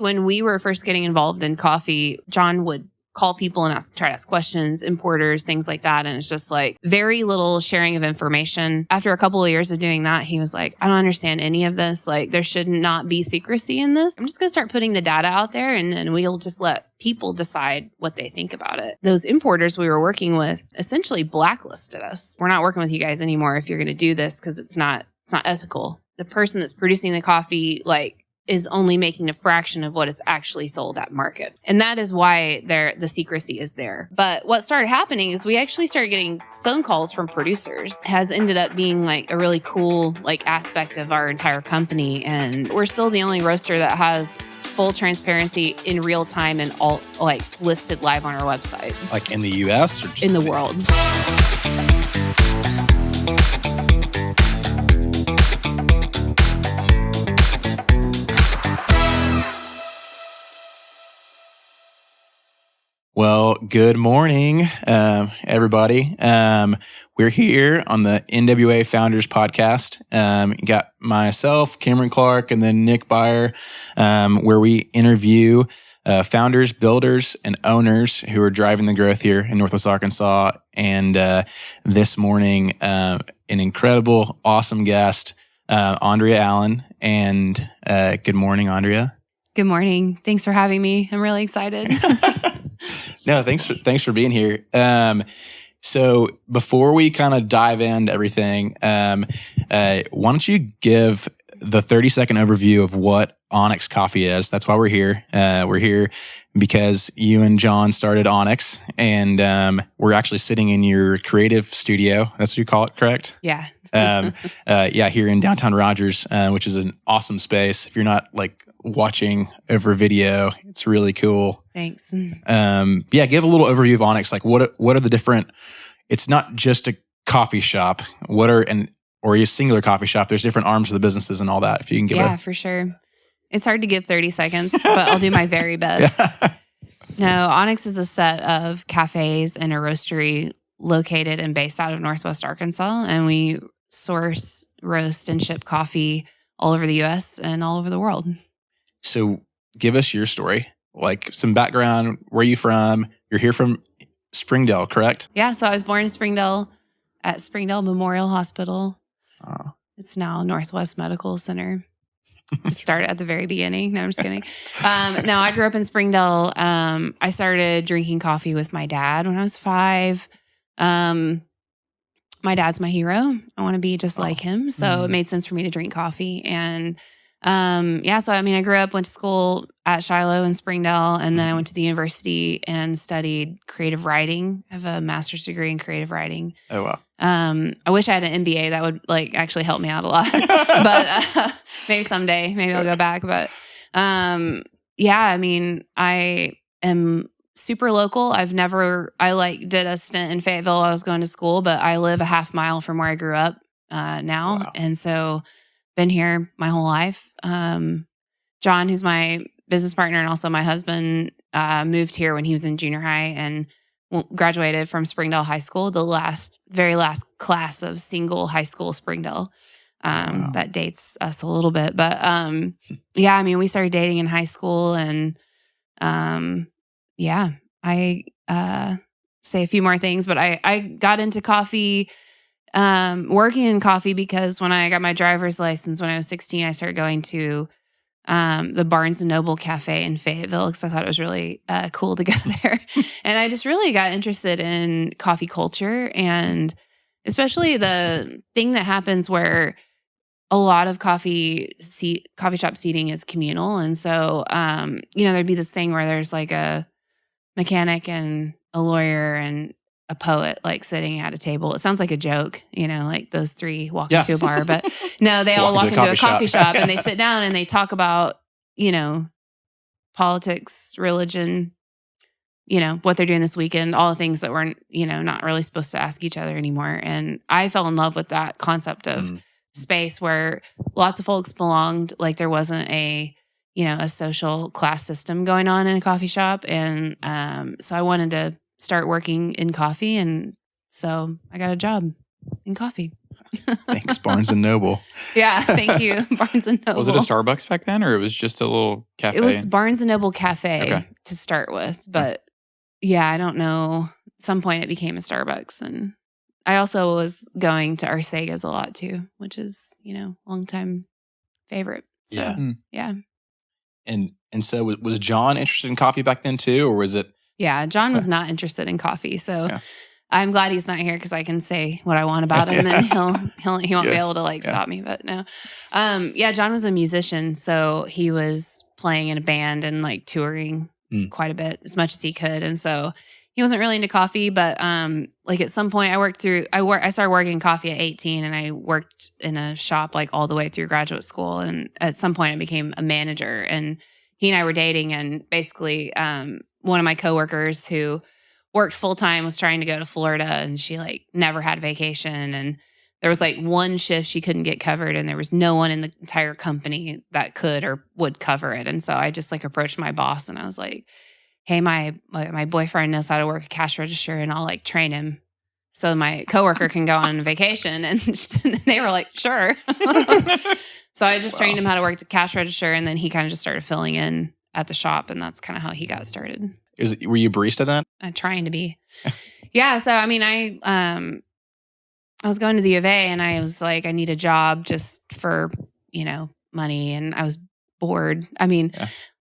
When we were first getting involved in coffee, John would call people and try to ask questions, importers, things like that. And it's just like very little sharing of information. After a couple of years of doing that, he was like, I don't understand any of this. Like, there should not be secrecy in this. I'm just going to start putting the data out there, and then we'll just let people decide what they think about it. Those importers we were working with essentially blacklisted us. We're not working with you guys anymore if you're going to do this because it's not ethical. The person that's producing the coffee, is only making a fraction of what is actually sold at market. And that is why the secrecy is there. But what started happening is we actually started getting phone calls from producers. It has ended up being a really cool aspect of our entire company. And we're still the only roaster that has full transparency in real time and all listed live on our website. Like in the US or just in the world? Well, good morning, everybody. We're here on the NWA Founders podcast. You got myself, Cameron Clark, and then Nick Beyer, where we interview founders, builders, and owners who are driving the growth here in Northwest Arkansas. And this morning, an incredible, awesome guest, Andrea Allen. And good morning, Andrea. Good morning. Thanks for having me. I'm really excited. No, thanks for being here. So before we kind of dive into everything, why don't you give the 30-second overview of what Onyx Coffee is? That's why we're here. We're here because you and John started Onyx, and we're actually sitting in your creative studio. That's what you call it, correct? Yeah. Here in downtown Rogers, which is an awesome space. If you're not watching over video, it's really cool. Thanks. Give a little overview of Onyx. What are the different? It's not just a coffee shop. Or a singular coffee shop. There's different arms of the businesses and all that. If you can give for sure. It's hard to give 30 seconds, but I'll do my very best. No, Onyx is a set of cafes and a roastery located and based out of Northwest Arkansas, and we source, roast, and ship coffee all over the U.S. and all over the world. So give us your story, some background. Where are you from? You're here from Springdale, correct? Yeah, so I was born in Springdale at Springdale Memorial Hospital. Oh. It's now Northwest Medical Center. Start at the very beginning. No, I'm just kidding. No, I grew up in Springdale. I started drinking coffee with my dad when I was 5. My dad's my hero. I want to be just like him. So it made sense for me to drink coffee. And I grew up, went to school at Shiloh in Springdale, and then I went to the university and studied creative writing. I have a master's degree in creative writing. Oh, wow. I wish I had an MBA. That would actually help me out a lot, but maybe someday, maybe I'll go back. But I am super local. I did a stint in Fayetteville while I was going to school, but I live a half mile from where I grew up now. Wow. And so been here my whole life. John, who's my business partner and also my husband, moved here when he was in junior high and graduated from Springdale High School, the very last class of single high school Springdale. Wow. That dates us a little bit. But we started dating in high school, and I say a few more things, but I got into coffee, working in coffee because when I got my driver's license when I was 16, I started going to the Barnes & Noble Cafe in Fayetteville because I thought it was really cool to go there. And I just really got interested in coffee culture, and especially the thing that happens where a lot of coffee shop seating is communal. And so, there'd be this thing where there's a mechanic and a lawyer and a poet sitting at a table. It sounds like a joke, those three walk into a bar, but no, they all walk into a coffee shop and they sit down and they talk about, politics, religion, what they're doing this weekend, all the things that we're, not really supposed to ask each other anymore. And I fell in love with that concept of space where lots of folks belonged, there wasn't a social class system going on in a coffee shop. And so I wanted to start working in coffee, and so I got a job in coffee. Thanks, Barnes and Noble. Yeah, thank you, Barnes and Noble. Was it a Starbucks back then, or it was just a little cafe? It was Barnes and Noble Cafe Okay. to start with, but yeah, I don't know. At some point, it became a Starbucks, and I also was going to Arcega's a lot too, which is longtime favorite. So Yeah. yeah. And so was John interested in coffee back then too, or was it? Yeah, John was not interested in coffee, so Yeah. I'm glad he's not here because I can say what I want about him, and he won't be able to stop me. But no, John was a musician, so he was playing in a band and touring quite a bit, as much as he could, and so he wasn't really into coffee. But at some point, I started working in coffee at 18, and I worked in a shop all the way through graduate school, and at some point, I became a manager, and he and I were dating, and basically, one of my coworkers who worked full time was trying to go to Florida, and she never had vacation, and there was one shift she couldn't get covered, and there was no one in the entire company that could or would cover it. And so I just approached my boss, and I was like, "Hey, my boyfriend knows how to work a cash register, and I'll train him so my coworker can go on vacation." And they were like, "Sure." So I just trained him how to work the cash register, and then he kind of just started filling in at the shop, and that's kind of how he got started. Were you a barista then? Trying to be. Yeah. So, I mean, I was going to the U of A, and I was like, I need a job just for, money. And I was bored. I mean,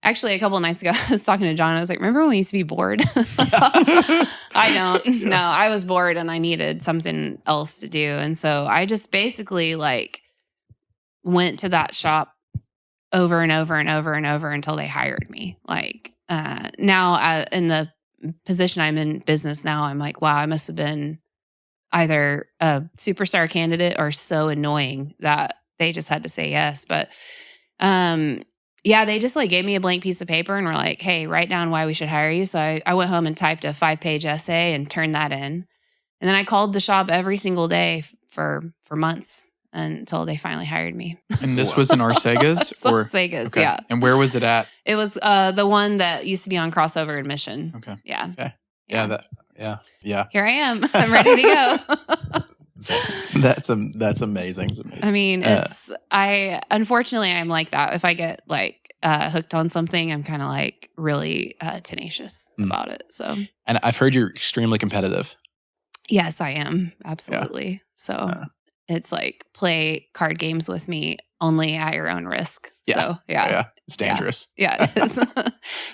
actually a couple of nights ago, I was talking to John. I was like, remember when we used to be bored? I don't. No, I was bored and I needed something else to do. And so I just basically went to that shop over and over and over and over until they hired me. Now in the position I'm in business now, I'm like, wow, I must have been either a superstar candidate or so annoying that they just had to say yes. But they just gave me a blank piece of paper and were like, hey, write down why we should hire you. So I went home and typed a 5-page essay and turned that in. And then I called the shop every single day for months until they finally hired me. And this was in Arcega's? Arcega's, okay. Yeah. And where was it at? It was the one that used to be on Crossover Admission. Okay. Yeah. Okay. Yeah. Here I am. I'm ready to go. That's amazing. It's amazing. I mean, unfortunately, I'm like that. If I get hooked on something, I'm kind of really tenacious about it. So, and I've heard you're extremely competitive. Yes, I am. Absolutely. Yeah. So it's play card games with me only at your own risk. Yeah. So yeah. It's dangerous. Yeah, it is.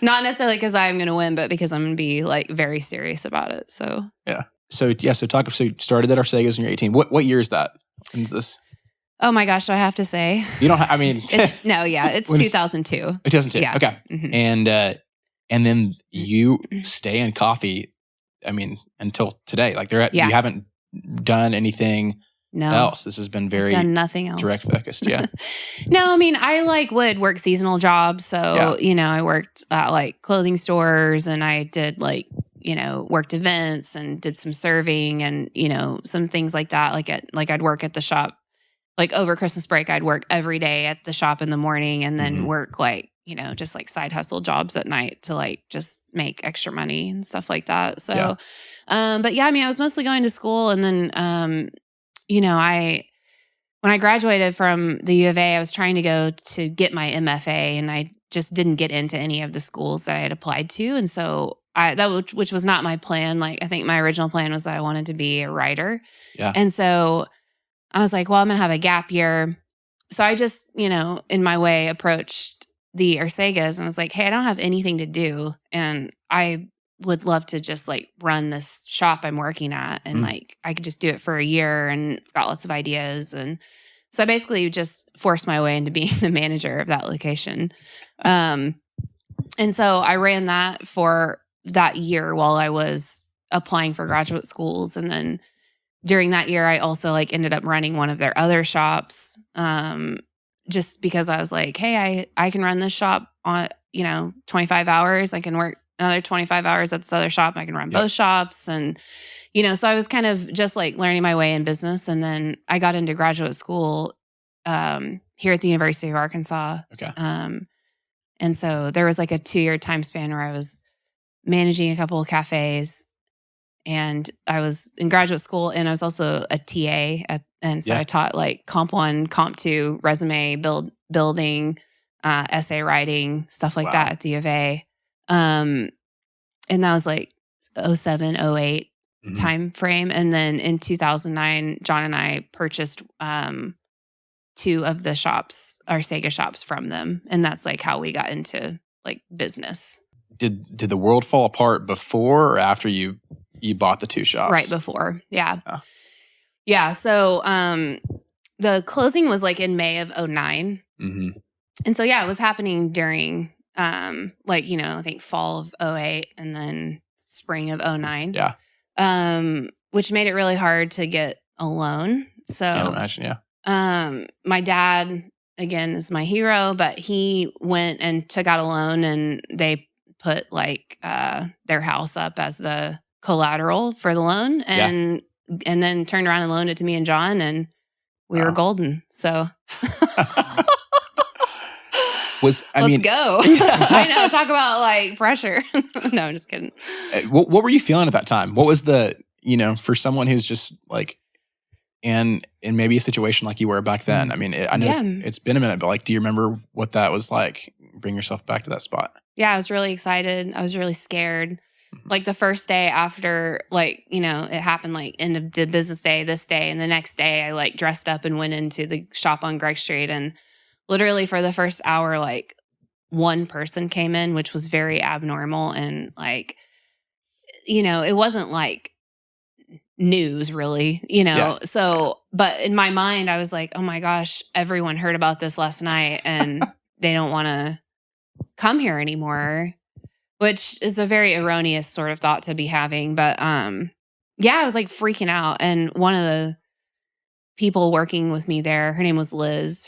Not necessarily because I'm going to win, but because I'm going to be very serious about it. So yeah. So you started at Arcega's when you're 18. What year is that? When is this? Oh my gosh, do I have to say? You don't. It's 2002. 2002. Yeah. Okay. Mm-hmm. And then you stay in coffee. I mean, until today, you haven't done anything else. This has been very done nothing else. Direct focused. Yeah. No, I mean, I would work seasonal jobs. So, I worked at clothing stores, and I did worked events and did some serving and, some things like that. I'd work at the shop, over Christmas break, I'd work every day at the shop in the morning and then work just side hustle jobs at night to just make extra money and stuff like that. So, but yeah, I mean, I was mostly going to school, and then, when I graduated from the U of A, I was trying to go to get my MFA, and I just didn't get into any of the schools that I had applied to. And so which was not my plan. I think my original plan was that I wanted to be a writer. Yeah. And so I was like, well, I'm going to have a gap year. So I just, in my way, approached the Arcega's and was like, hey, I don't have anything to do, and I would love to just run this shop I'm working at, and I could just do it for a year, and got lots of ideas. And so I basically just forced my way into being the manager of that location. And so I ran that for that year while I was applying for graduate schools. And then during that year, I also ended up running one of their other shops, just because I was like, hey, I can run this shop on, 25 hours. I can work another 25 hours at this other shop. I can run both shops. And, so I was kind of just learning my way in business. And then I got into graduate school here at the University of Arkansas. Okay. And so there was a 2-year time span where I was managing a couple of cafes, and I was in graduate school, and I was also a TA And so Yeah. I taught like Comp 1, Comp 2, resume building, essay writing, stuff like Wow. that at the U of A. And that was like 07, 08 Mhm. time frame. And then in 2009, John and I purchased 2 of the shops, our Sega shops, from them. And that's like how we got into like business. Did the world fall apart before or after you bought the 2 shops? Right before. Yeah. Yeah. Yeah. So the closing was like in May of 09. Mm-hmm. And so, yeah, it was happening during like, I think fall of 08 and then spring of 09. Yeah. Which made it really hard to get a loan. So Can't imagine. Yeah. my dad, again, is my hero, but he went and took out a loan and they put like their house up as the collateral for the loan and then turned around and loaned it to me and John, and we were golden. So let's go. I know. Talk about like pressure. No, I'm just kidding. What were you feeling at that time? What was the, for someone who's just like in maybe a situation like you were back then? I mean, I know it's been a minute, but like, do you remember what that was like? Bring yourself back to that spot. Yeah, I was really excited. I was really scared. Like the first day after, like, it happened like end of the business day, this day, and the next day I like dressed up and went into the shop on Greg Street, and literally for the first hour, like one person came in, which was very abnormal. And like, it wasn't like news really, So, but in my mind, I was like, oh my gosh, everyone heard about this last night and they don't want to come here anymore, which is a very erroneous sort of thought to be having. But yeah, I was like freaking out. And one of the people working with me there, her name is Liz.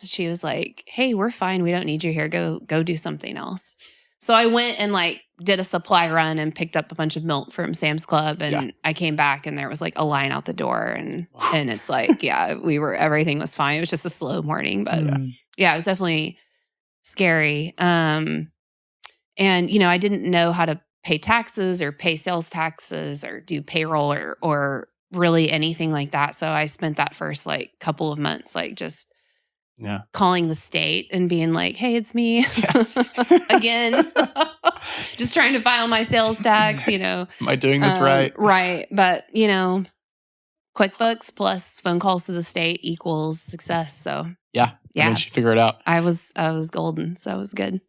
She was like, hey, we're fine. We don't need you here. Go do something else. So I went and like did a supply run and picked up a bunch of milk from Sam's Club. And I came back and there was like a line out the door. And it's like, everything was fine. It was just a slow morning. But yeah, it was definitely scary. And, I didn't know how to pay taxes or pay sales taxes or do payroll or really anything like that. So I spent that first like couple of months like just calling the state and being like, hey, it's me again. Just trying to file my sales tax, Am I doing this right? Right. But, QuickBooks plus phone calls to the state equals success. So yeah. And then she figured it out. I was golden. So it was good.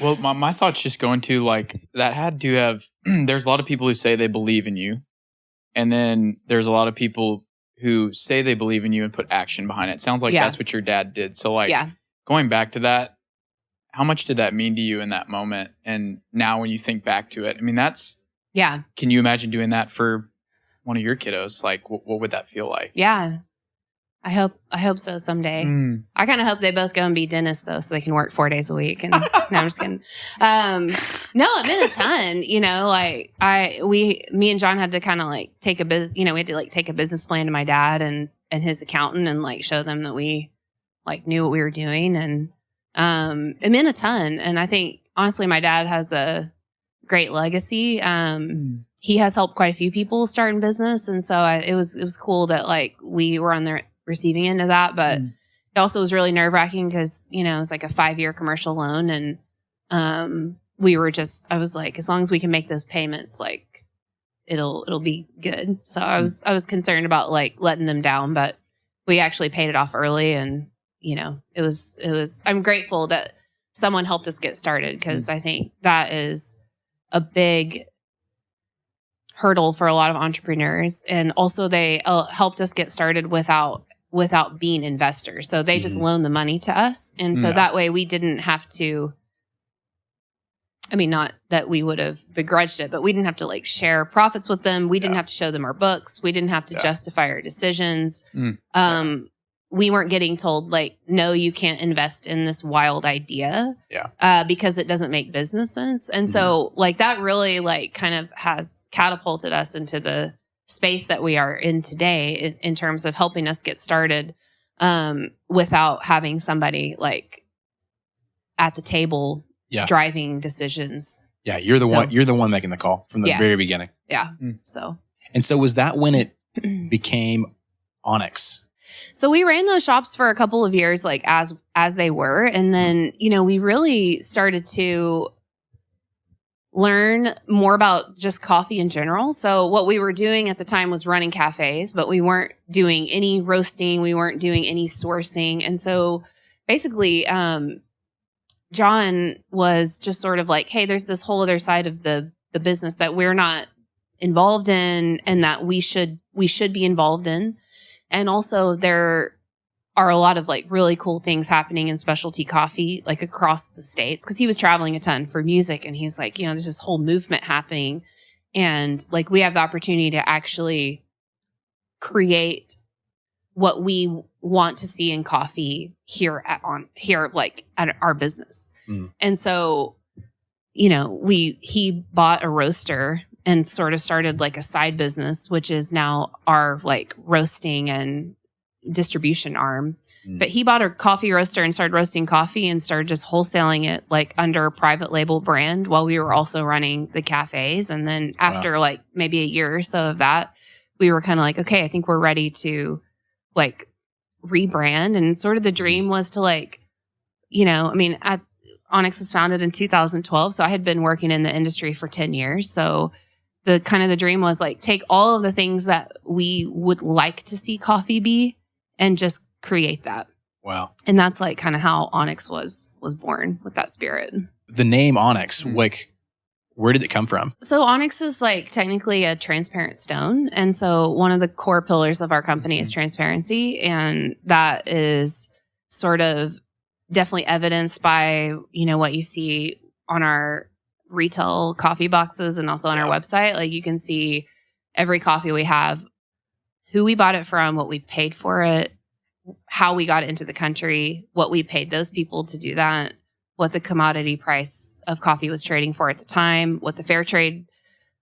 Well, my thoughts just going to like that had to have, there's a lot of people who say they believe in you. And then there's a lot of people who say they believe in you and put action behind it. Sounds like that's what your dad did. So like going back to that, how much did that mean to you in that moment? And now when you think back to it, I mean, that's, can you imagine doing that for one of your kiddos? Like what would that feel like? Yeah. I hope so someday. I kind of hope they both go and be dentists though, so they can work 4 days a week. And no, I'm just kidding. No, it meant a ton. Like me and John had to kind of like take a business. We had to like take a business plan to my dad and his accountant and like show them that we like knew what we were doing, and it meant a ton. And I think honestly, my dad has a great legacy. He has helped quite a few people start in business, and so it was cool that like we were on the receiving end of that, but it also was really nerve-wracking because it was like a 5-year commercial loan, and I was like, as long as we can make those payments, like it'll be good. So I was concerned about like letting them down, but we actually paid it off early, and it was I'm grateful that someone helped us get started, because I think that is a big hurdle for a lot of entrepreneurs. And also they helped us get started without being investors. So they just loaned the money to us. And so that way we didn't have to, not that we would have begrudged it, but we didn't have to like share profits with them. We didn't have to show them our books. We didn't have to justify our decisions. We weren't getting told like, no, you can't invest in this wild idea because it doesn't make business sense. And so like that really like kind of has catapulted us into the space that we are in today in terms of helping us get started without having somebody like at the table driving decisions. Yeah, you're the one making the call from the very beginning. Yeah. So was that when it became Onyx? So we ran those shops for a couple of years, like as they were. And then, we really started to learn more about just coffee in general. So what we were doing at the time was running cafes, but we weren't doing any roasting. We weren't doing any sourcing. And so basically, John was just sort of like, hey, there's this whole other side of the business that we're not involved in and that we should be involved in. And also there are a lot of like really cool things happening in specialty coffee, like across the states. Cause he was traveling a ton for music and he's like, there's this whole movement happening. And like, we have the opportunity to actually create what we want to see in coffee here at our business. And so, he bought a roaster and sort of started like a side business, which is now our like roasting and distribution arm. But he bought a coffee roaster and started roasting coffee and started just wholesaling it like under a private label brand while we were also running the cafes. And then after like maybe a year or so of that, we were kind of like, okay, I think we're ready to like rebrand. And sort of the dream was to like, Onyx was founded in 2012. So I had been working in the industry for 10 years. So the dream was like, take all of the things that we would like to see coffee be and just create that. Wow. And that's like kind of how Onyx was born, with that spirit. The name Onyx, like, where did it come from? So Onyx is like technically a transparent stone. And so one of the core pillars of our company is transparency. And that is sort of definitely evidenced by, what you see on our retail coffee boxes and also on our website. Like you can see every coffee we have, who we bought it from, what we paid for it, how we got it into the country, what we paid those people to do that, what the commodity price of coffee was trading for at the time, what the fair trade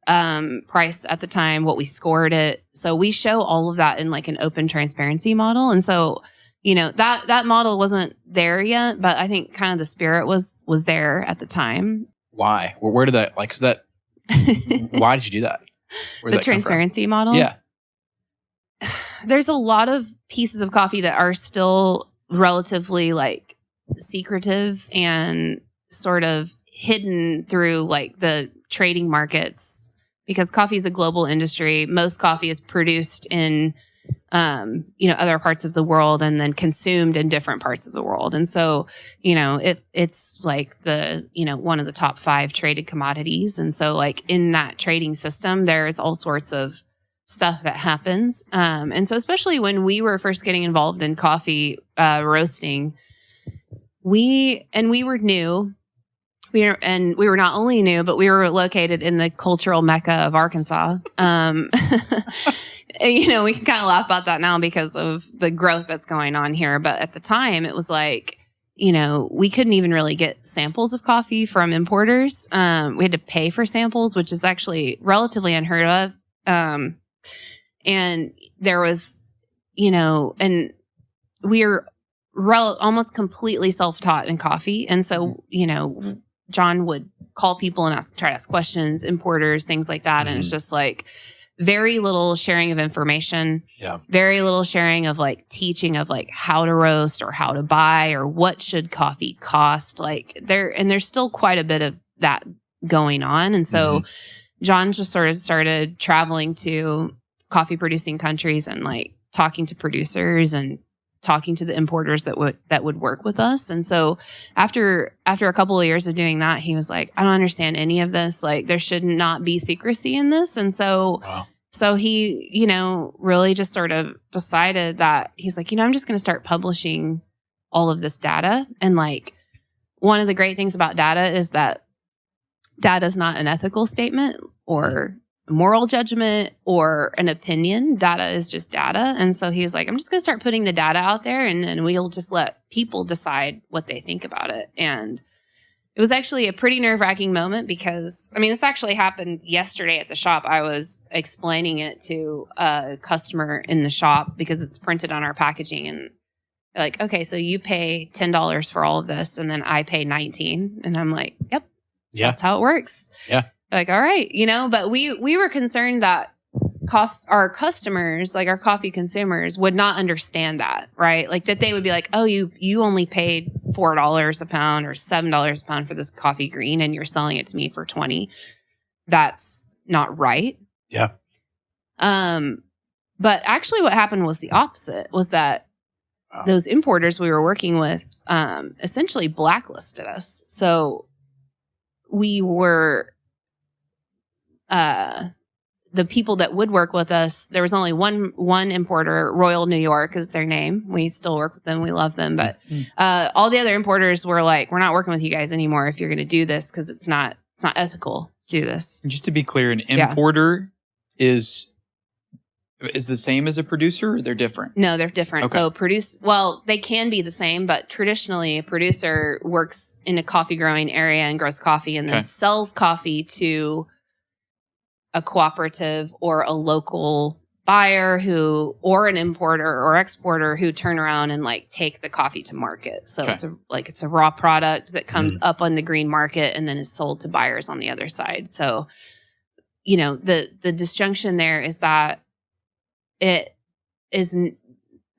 price at the time, what we scored it. So we show all of that in like an open transparency model. And so, that model wasn't there yet, but I think kind of the spirit was there at the time. Why? Where did that, like, is that, why did you do that? Where did The that come from? transparency model? Yeah. There's a lot of pieces of coffee that are still relatively like secretive and sort of hidden through like the trading markets, because coffee is a global industry. Most coffee is produced in other parts of the world and then consumed in different parts of the world. And so, it's like the, one of the top 5 traded commodities. And so like in that trading system, there's all sorts of stuff that happens. And so especially when we were first getting involved in coffee roasting, we were new. We were not only new, but we were located in the cultural mecca of Arkansas. We can kind of laugh about that now because of the growth that's going on here. But at the time, it was like, we couldn't even really get samples of coffee from importers. We had to pay for samples, which is actually relatively unheard of. And there was, and we are almost completely self-taught in coffee. And so, John would call people and try to ask questions, importers, things like that. And it's just like very little sharing of information. Yeah. Very little sharing of like teaching of like how to roast or how to buy or what should coffee cost. Like there's still quite a bit of that going on. And so John just sort of started traveling to coffee producing countries and like talking to producers and talking to the importers that would work with us. And so after a couple of years of doing that, he was like, I don't understand any of this. Like there should not be secrecy in this. And so, so he, really just sort of decided that he's like, I'm just going to start publishing all of this data. And like, one of the great things about data is that data is not an ethical statement or moral judgment or an opinion. Data is just data. And so he was like, I'm just going to start putting the data out there and then we'll just let people decide what they think about it. And it was actually a pretty nerve-wracking moment because, this actually happened yesterday at the shop. I was explaining it to a customer in the shop because it's printed on our packaging. And they're like, okay, so you pay $10 for all of this and then I pay $19. And I'm like, yep, that's how it works. Yeah. Like, all right, but we were concerned that our customers, like our coffee consumers, would not understand that, right? Like that they would be like, oh, you only paid $4 a pound or $7 a pound for this coffee green and you're selling it to me for 20. That's not right. Yeah. But actually what happened was the opposite, was that those importers we were working with essentially blacklisted us. So we were the people that would work with us, there was only one importer, Royal New York is their name. We still work with them. We love them. But all the other importers were like, we're not working with you guys anymore if you're going to do this, because it's not ethical to do this. And just to be clear, an importer is the same as a producer, or they're different? No, they're different. Okay. So they can be the same, but traditionally a producer works in a coffee growing area and grows coffee and then sells coffee to a cooperative or a local buyer or an importer or exporter who turn around and like take the coffee to market. So it's a raw product that comes up on the green market and then is sold to buyers on the other side. So, the disjunction there is that it isn't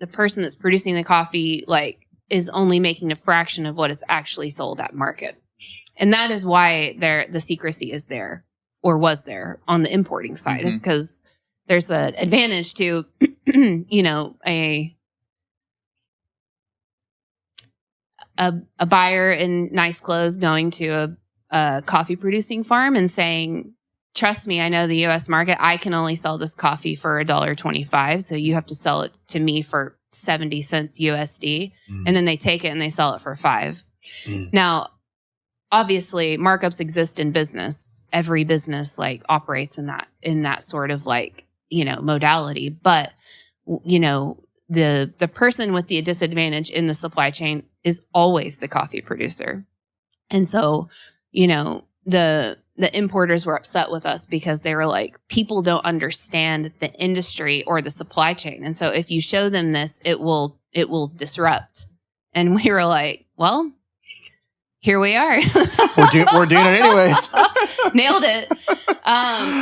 the person that's producing the coffee like is only making a fraction of what is actually sold at market. And that is why the secrecy is there, or was there on the importing side, is because there's an advantage to, a buyer in nice clothes going to a coffee producing farm and saying, trust me, I know the U.S. market. I can only sell this coffee for $1.25. So you have to sell it to me for 70 cents USD. And then they take it and they sell it for $5. Now, obviously, markups exist in business. Every business like operates in that sort of like, modality. But, the person with the disadvantage in the supply chain is always the coffee producer. And so, the importers were upset with us because they were like, people don't understand the industry or the supply chain. And so if you show them this, it will disrupt. And we were like, well, here we are. We're doing it anyways. Nailed it.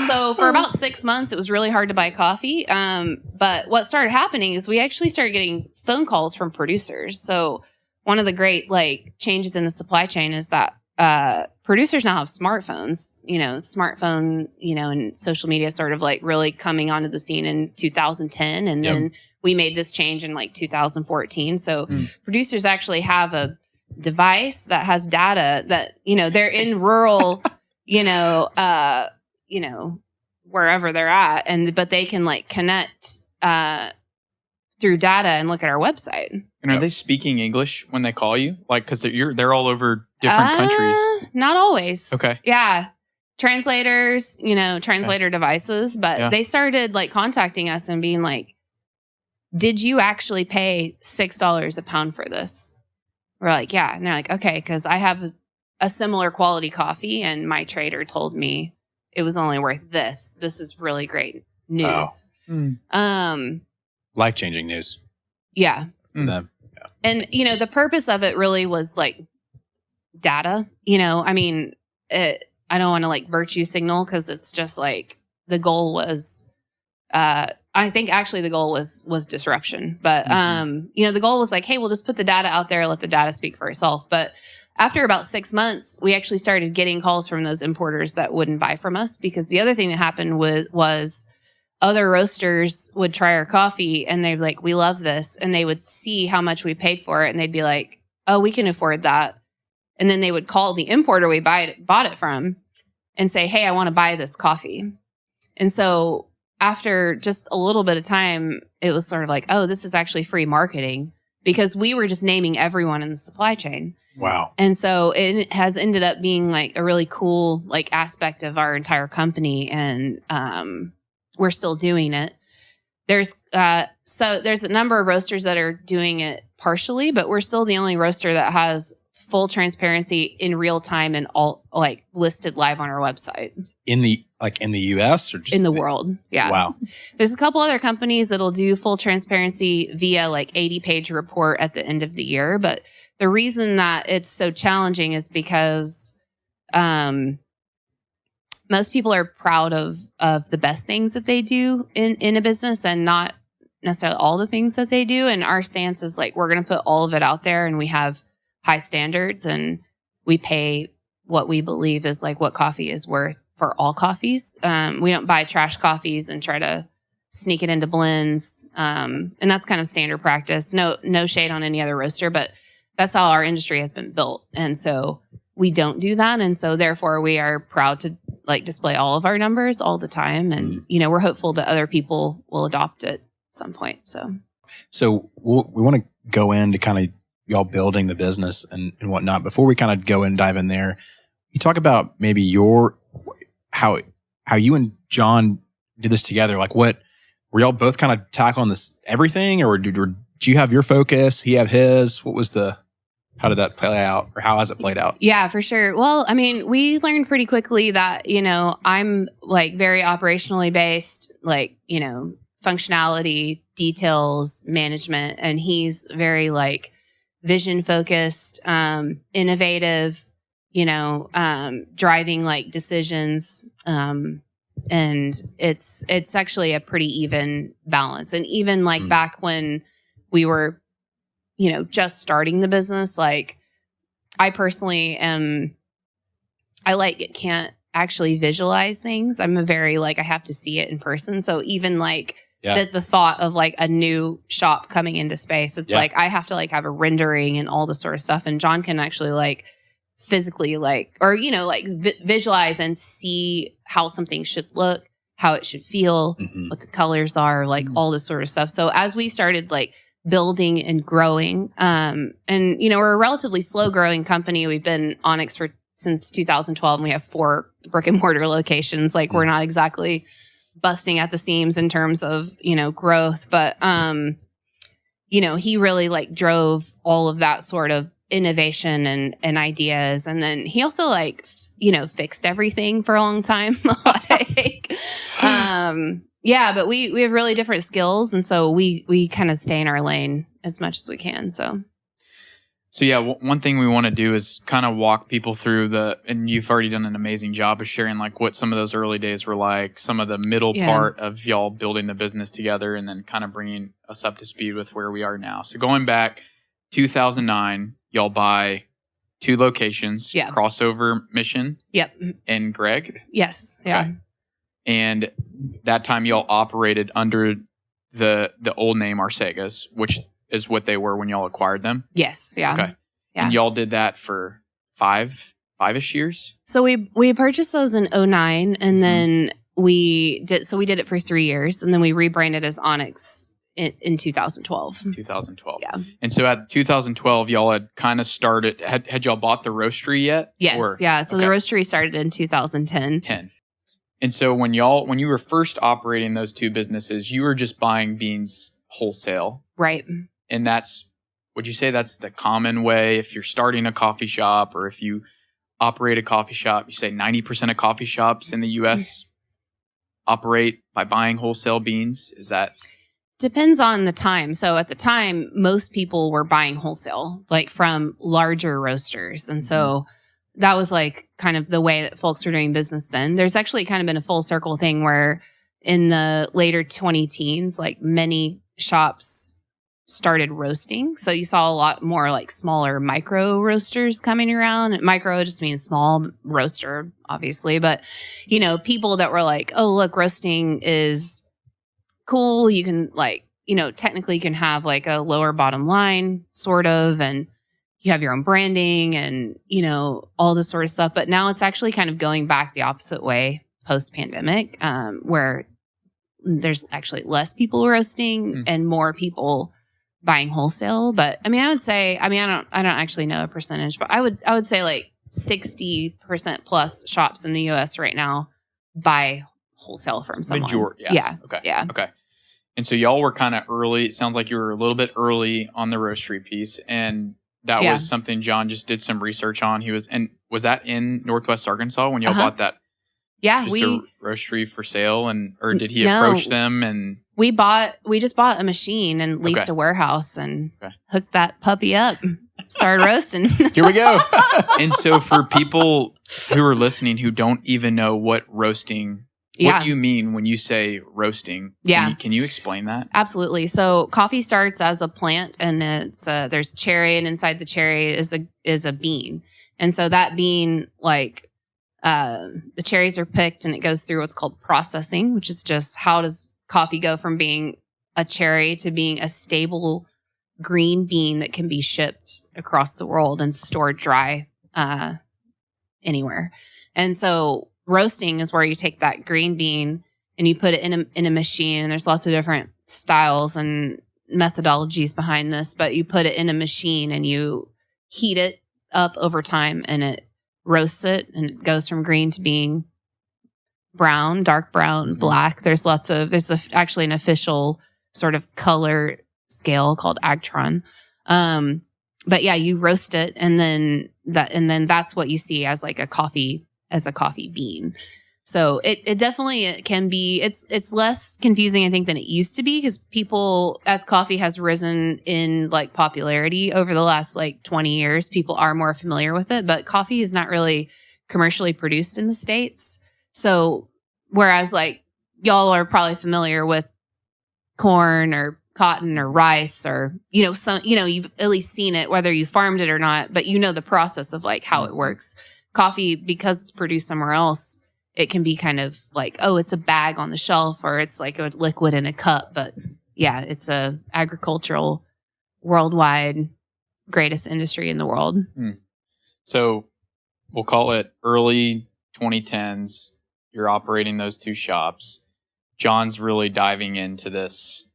So for about 6 months, it was really hard to buy coffee. But what started happening is we actually started getting phone calls from producers. So one of the great like changes in the supply chain is that producers now have smartphones, and social media sort of like really coming onto the scene in 2010. And then we made this change in like 2014. So producers actually have a device that has data that, they're in rural, wherever they're at. But they can like connect through data and look at our website. And are they speaking English when they call you? Like, because they're all over different countries. Not always. Okay. Yeah. Translators, translator devices. But they started like contacting us and being like, did you actually pay $6 a pound for this? We're like, yeah. And they're like, okay, because I have a similar quality coffee and my trader told me it was only worth this. This is really great news. Life-changing news. Yeah. For them. Yeah. And, the purpose of it really was like data. I don't want to like virtue signal because it's just like the goal was, I think actually the goal was disruption. But, the goal was like, hey, we'll just put the data out there, let the data speak for itself. But after about 6 months, we actually started getting calls from those importers that wouldn't buy from us, because the other thing that happened was other roasters would try our coffee and they'd be like, we love this. And they would see how much we paid for it. And they'd be like, oh, we can afford that. And then they would call the importer we bought it from and say, hey, I want to buy this coffee. And so after just a little bit of time, it was sort of like, oh, this is actually free marketing, because we were just naming everyone in the supply chain. Wow. And so it has ended up being like a really cool like aspect of our entire company. And we're still doing it. There's a number of roasters that are doing it partially, but we're still the only roaster that has full transparency in real time and all like listed live on our website. In the US or just in the world. Yeah. Wow. There's a couple other companies that'll do full transparency via like 80-page report at the end of the year. But the reason that it's so challenging is because most people are proud of the best things that they do in a business and not necessarily all the things that they do. And our stance is like, we're going to put all of it out there, and we have high standards, and we pay what we believe is like what coffee is worth for all coffees. We don't buy trash coffees and try to sneak it into blends. And that's kind of standard practice. No shade on any other roaster, but that's how our industry has been built. And so we don't do that. And so therefore we are proud to like display all of our numbers all the time. And, we're hopeful that other people will adopt it at some point. So we want to go into kind of y'all building the business and whatnot. Before we kind of go and dive in there, you talk about maybe how you and John did this together. Like, what were y'all both kind of tackling this everything, or did you have your focus? He have his? How did that play out, or how has it played out? Yeah, for sure. Well, I mean, we learned pretty quickly that, I'm like very operationally based, like, functionality, details, management, and he's very like vision focused, innovative, driving like decisions. And it's actually a pretty even balance. And even like back when we were, just starting the business, like I personally can't actually visualize things. I'm a very like, I have to see it in person. So even like the thought of like a new shop coming into space, it's like, I have to like have a rendering and all this sort of stuff. And John can actually like physically like, or, visualize and see how something should look, how it should feel, what the colors are, like all this sort of stuff. So as we started like building and growing, and, we're a relatively slow growing company. We've been Onyx since 2012, and we have 4 brick and mortar locations. Like we're not exactly busting at the seams in terms of, growth, but, he really like drove all of that sort of innovation and ideas. And then he also like, fixed everything for a long time. Like, but we have really different skills. And so we kind of stay in our lane as much as we can. So yeah, one thing we want to do is kind of walk people through and you've already done an amazing job of sharing like what some of those early days were like, some of the middle part of y'all building the business together, and then kind of bringing us up to speed with where we are now. So going back 2009, y'all buy 2 locations, Crossover Mission and Greg. Yes. Yeah. Okay. And that time y'all operated under the old name Arcegas, which is what they were when y'all acquired them? Yes. Yeah. Okay. Yeah. And y'all did that for 5-ish years? So we purchased those in 2009, and then we did it for 3 years, and then we rebranded as Onyx in 2012. 2012. Yeah. And so at 2012, y'all had kind of started, had y'all bought the roastery yet? Yes. Yeah. So the roastery started in 2010. And so when you were first operating those 2 businesses, you were just buying beans wholesale. Right. And would you say that's the common way if you're starting a coffee shop, or if you operate a coffee shop? You say 90% of coffee shops in the U.S. operate by buying wholesale beans. Is that? Depends on the time. So at the time, most people were buying wholesale, like from larger roasters. And so that was like kind of the way that folks were doing business then. There's actually kind of been a full circle thing where in the later 2010s, like many shops started roasting. So you saw a lot more like smaller micro roasters coming around. Micro just means small roaster, obviously. But, people that were like, oh, look, roasting is cool. You can like, technically you can have like a lower bottom line sort of, and you have your own branding and, all this sort of stuff. But now it's actually kind of going back the opposite way post-pandemic, where there's actually less people roasting and more people buying wholesale. But I mean, I would say, I don't actually know a percentage, but I would say like 60% plus shops in the US right now buy wholesale from someone. Majority, yes. Yeah. Okay. Yeah. Okay. And so y'all were kind of early. It sounds like you were a little bit early on the roastery piece, and that was something John just did some research on. Was that in Northwest Arkansas when y'all bought that? Yeah, just a roastery for sale, or did he approach them and? We just bought a machine and leased a warehouse and hooked that puppy up. started roasting. Here we go. And so for people who are listening who don't even know what roasting, what you mean when you say roasting, can you explain that? Absolutely. So coffee starts as a plant, and it's there's cherry, and inside the cherry is a bean. And so that bean, like the cherries are picked, and it goes through what's called processing, which is just how does coffee go from being a cherry to being a stable green bean that can be shipped across the world and stored dry anywhere. And so roasting is where you take that green bean and you put it in a machine. And there's lots of different styles and methodologies behind this, but you put it in a machine and you heat it up over time, and it roasts it, and it goes from green to being brown, dark brown, black. There's actually an official sort of color scale called Agtron. But yeah, you roast it, and then that's what you see as like a coffee bean. So it definitely can be, it's less confusing, I think, than it used to be, because people, as coffee has risen in like popularity over the last like 20 years, people are more familiar with it, but coffee is not really commercially produced in the States. So whereas like y'all are probably familiar with corn or cotton or rice, or, you've at least seen it, whether you farmed it or not, but the process of like how it works. Coffee, because it's produced somewhere else, it can be kind of like, oh, it's a bag on the shelf, or it's like a liquid in a cup. But yeah, it's a agricultural, worldwide, greatest industry in the world. So we'll call it early 2010s. You're operating those two shops. John's really diving into this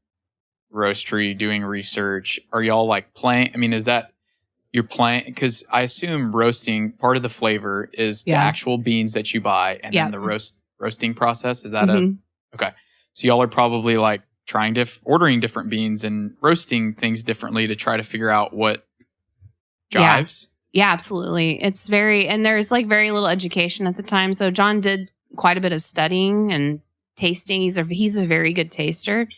roastery, doing research. Are y'all like playing? I mean, is that you're playing? Because I assume roasting, part of the flavor is the actual beans that you buy, and then the roasting process. Is that okay? So y'all are probably like ordering different beans and roasting things differently to try to figure out what jives. Yeah, absolutely. It's and there's like very little education at the time. So John did quite a bit of studying and tasting. He's a very good taster.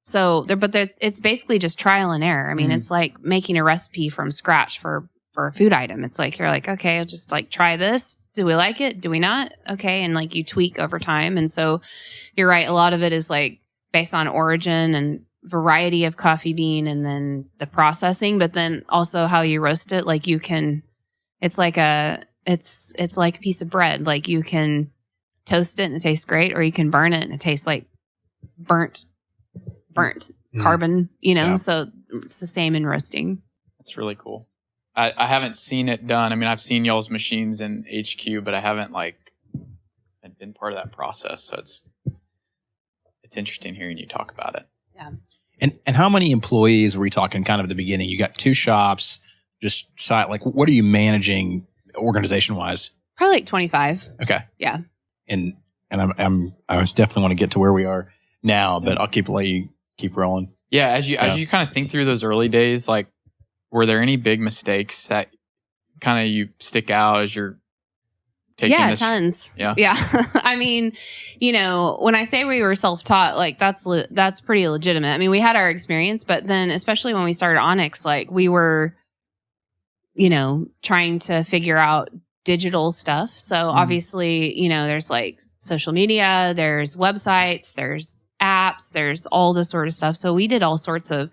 So it's basically just trial and error. I mean, it's like making a recipe from scratch for a food item. It's like, you're like, okay, I'll just like try this. Do we like it? Do we not? Okay. And like you tweak over time. And so you're right. A lot of it is like based on origin and variety of coffee bean, and then the processing, but then also how you roast it. Like it's like a piece of bread. Like you can toast it and it tastes great, or you can burn it and it tastes like burnt carbon, so it's the same in roasting. That's really cool. I haven't seen it done. I mean, I've seen y'all's machines in HQ, but I haven't been part of that process. So it's interesting hearing you talk about it. Yeah. And how many employees were we talking kind of at the beginning? You got two shops, just like what are you managing organization wise? Probably like 25. Okay. Yeah. And I definitely want to get to where we are now, but I'll let you keep rolling. Yeah, as you kind of think through those early days, like, were there any big mistakes that kind of you stick out as you're taking this? Yeah, tons. Yeah. I mean, when I say we were self-taught, like that's pretty legitimate. I mean, we had our experience, but then especially when we started Onyx, like we were, trying to figure out digital stuff. So obviously, there's like social media, there's websites, there's apps, there's all this sort of stuff. So we did all sorts of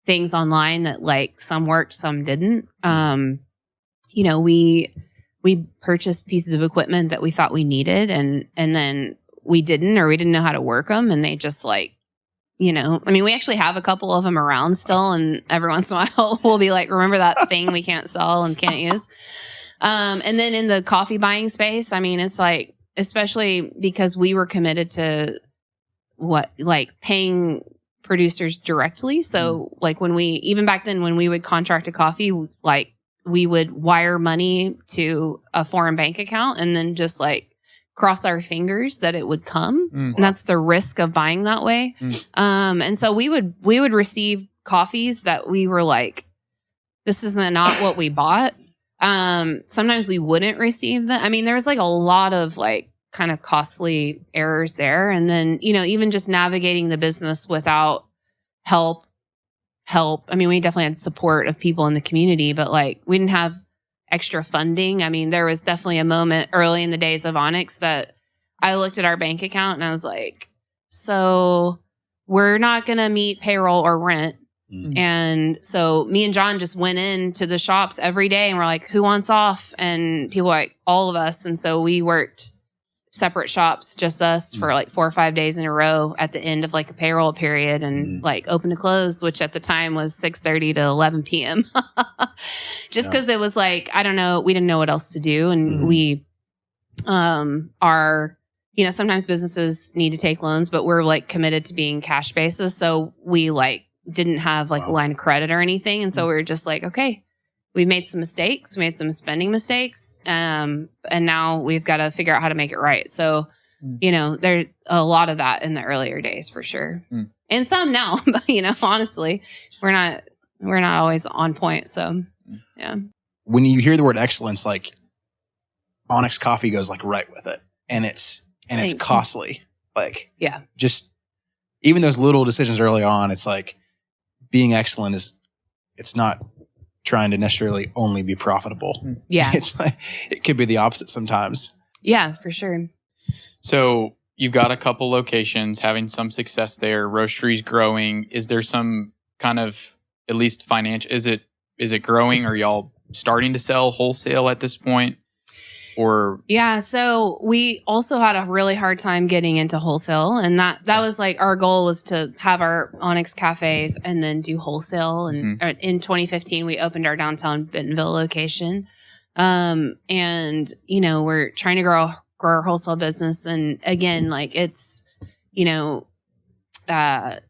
things online that like some worked, some didn't. We purchased pieces of equipment that we thought we needed, and then we didn't know how to work them, and they just like, we actually have a couple of them around still, and every once in a while we'll be like, remember that thing we can't sell and can't use. And then in the coffee buying space, I mean, it's like, especially because we were committed to paying producers directly. So like even back then, when we would contract a coffee, like we would wire money to a foreign bank account and then just like cross our fingers that it would come. And that's the risk of buying that way. And so we would receive coffees that we were like, this is not what we bought. Sometimes we wouldn't receive them. I mean, there was like a lot of like kind of costly errors there. And then, even just navigating the business without help help. I mean, we definitely had support of people in the community, but like we didn't have extra funding. I mean, there was definitely a moment early in the days of Onyx that I looked at our bank account and I was like, so we're not going to meet payroll or rent. And so me and John just went into the shops every day and we're like, who wants off? And people were like, all of us. And so we worked separate shops, just us, for like 4 or 5 days in a row at the end of like a payroll period, and like open to close, which at the time was 6:30 to 11 p.m. Just because it was like, I don't know, we didn't know what else to do. And we are, you know, sometimes businesses need to take loans, but we're like committed to being cash basis. So we like didn't have like a line of credit or anything. And so we were just like, okay, we made some mistakes, we made some spending mistakes. And now we've got to figure out how to make it right. So, you know, there's a lot of that in the earlier days for sure. And some now, but you know, honestly, we're not always on point. So yeah. When you hear the word excellence, like Onyx Coffee goes like right with it. And it's costly. Like, yeah, just even those little decisions early on, it's like being excellent it's not trying to necessarily only be profitable. Yeah. It's like, it could be the opposite sometimes. Yeah, for sure. So you've got a couple locations, having some success there. Roastery's growing. Is there some kind of, at least financial, is it growing? Are y'all starting to sell wholesale at this point? Or yeah, so we also had a really hard time getting into wholesale, and that was like our goal was to have our Onyx cafes and then do wholesale. And in 2015, we opened our downtown Bentonville location, and you know, we're trying to grow our wholesale business. And again, like it's, you know, it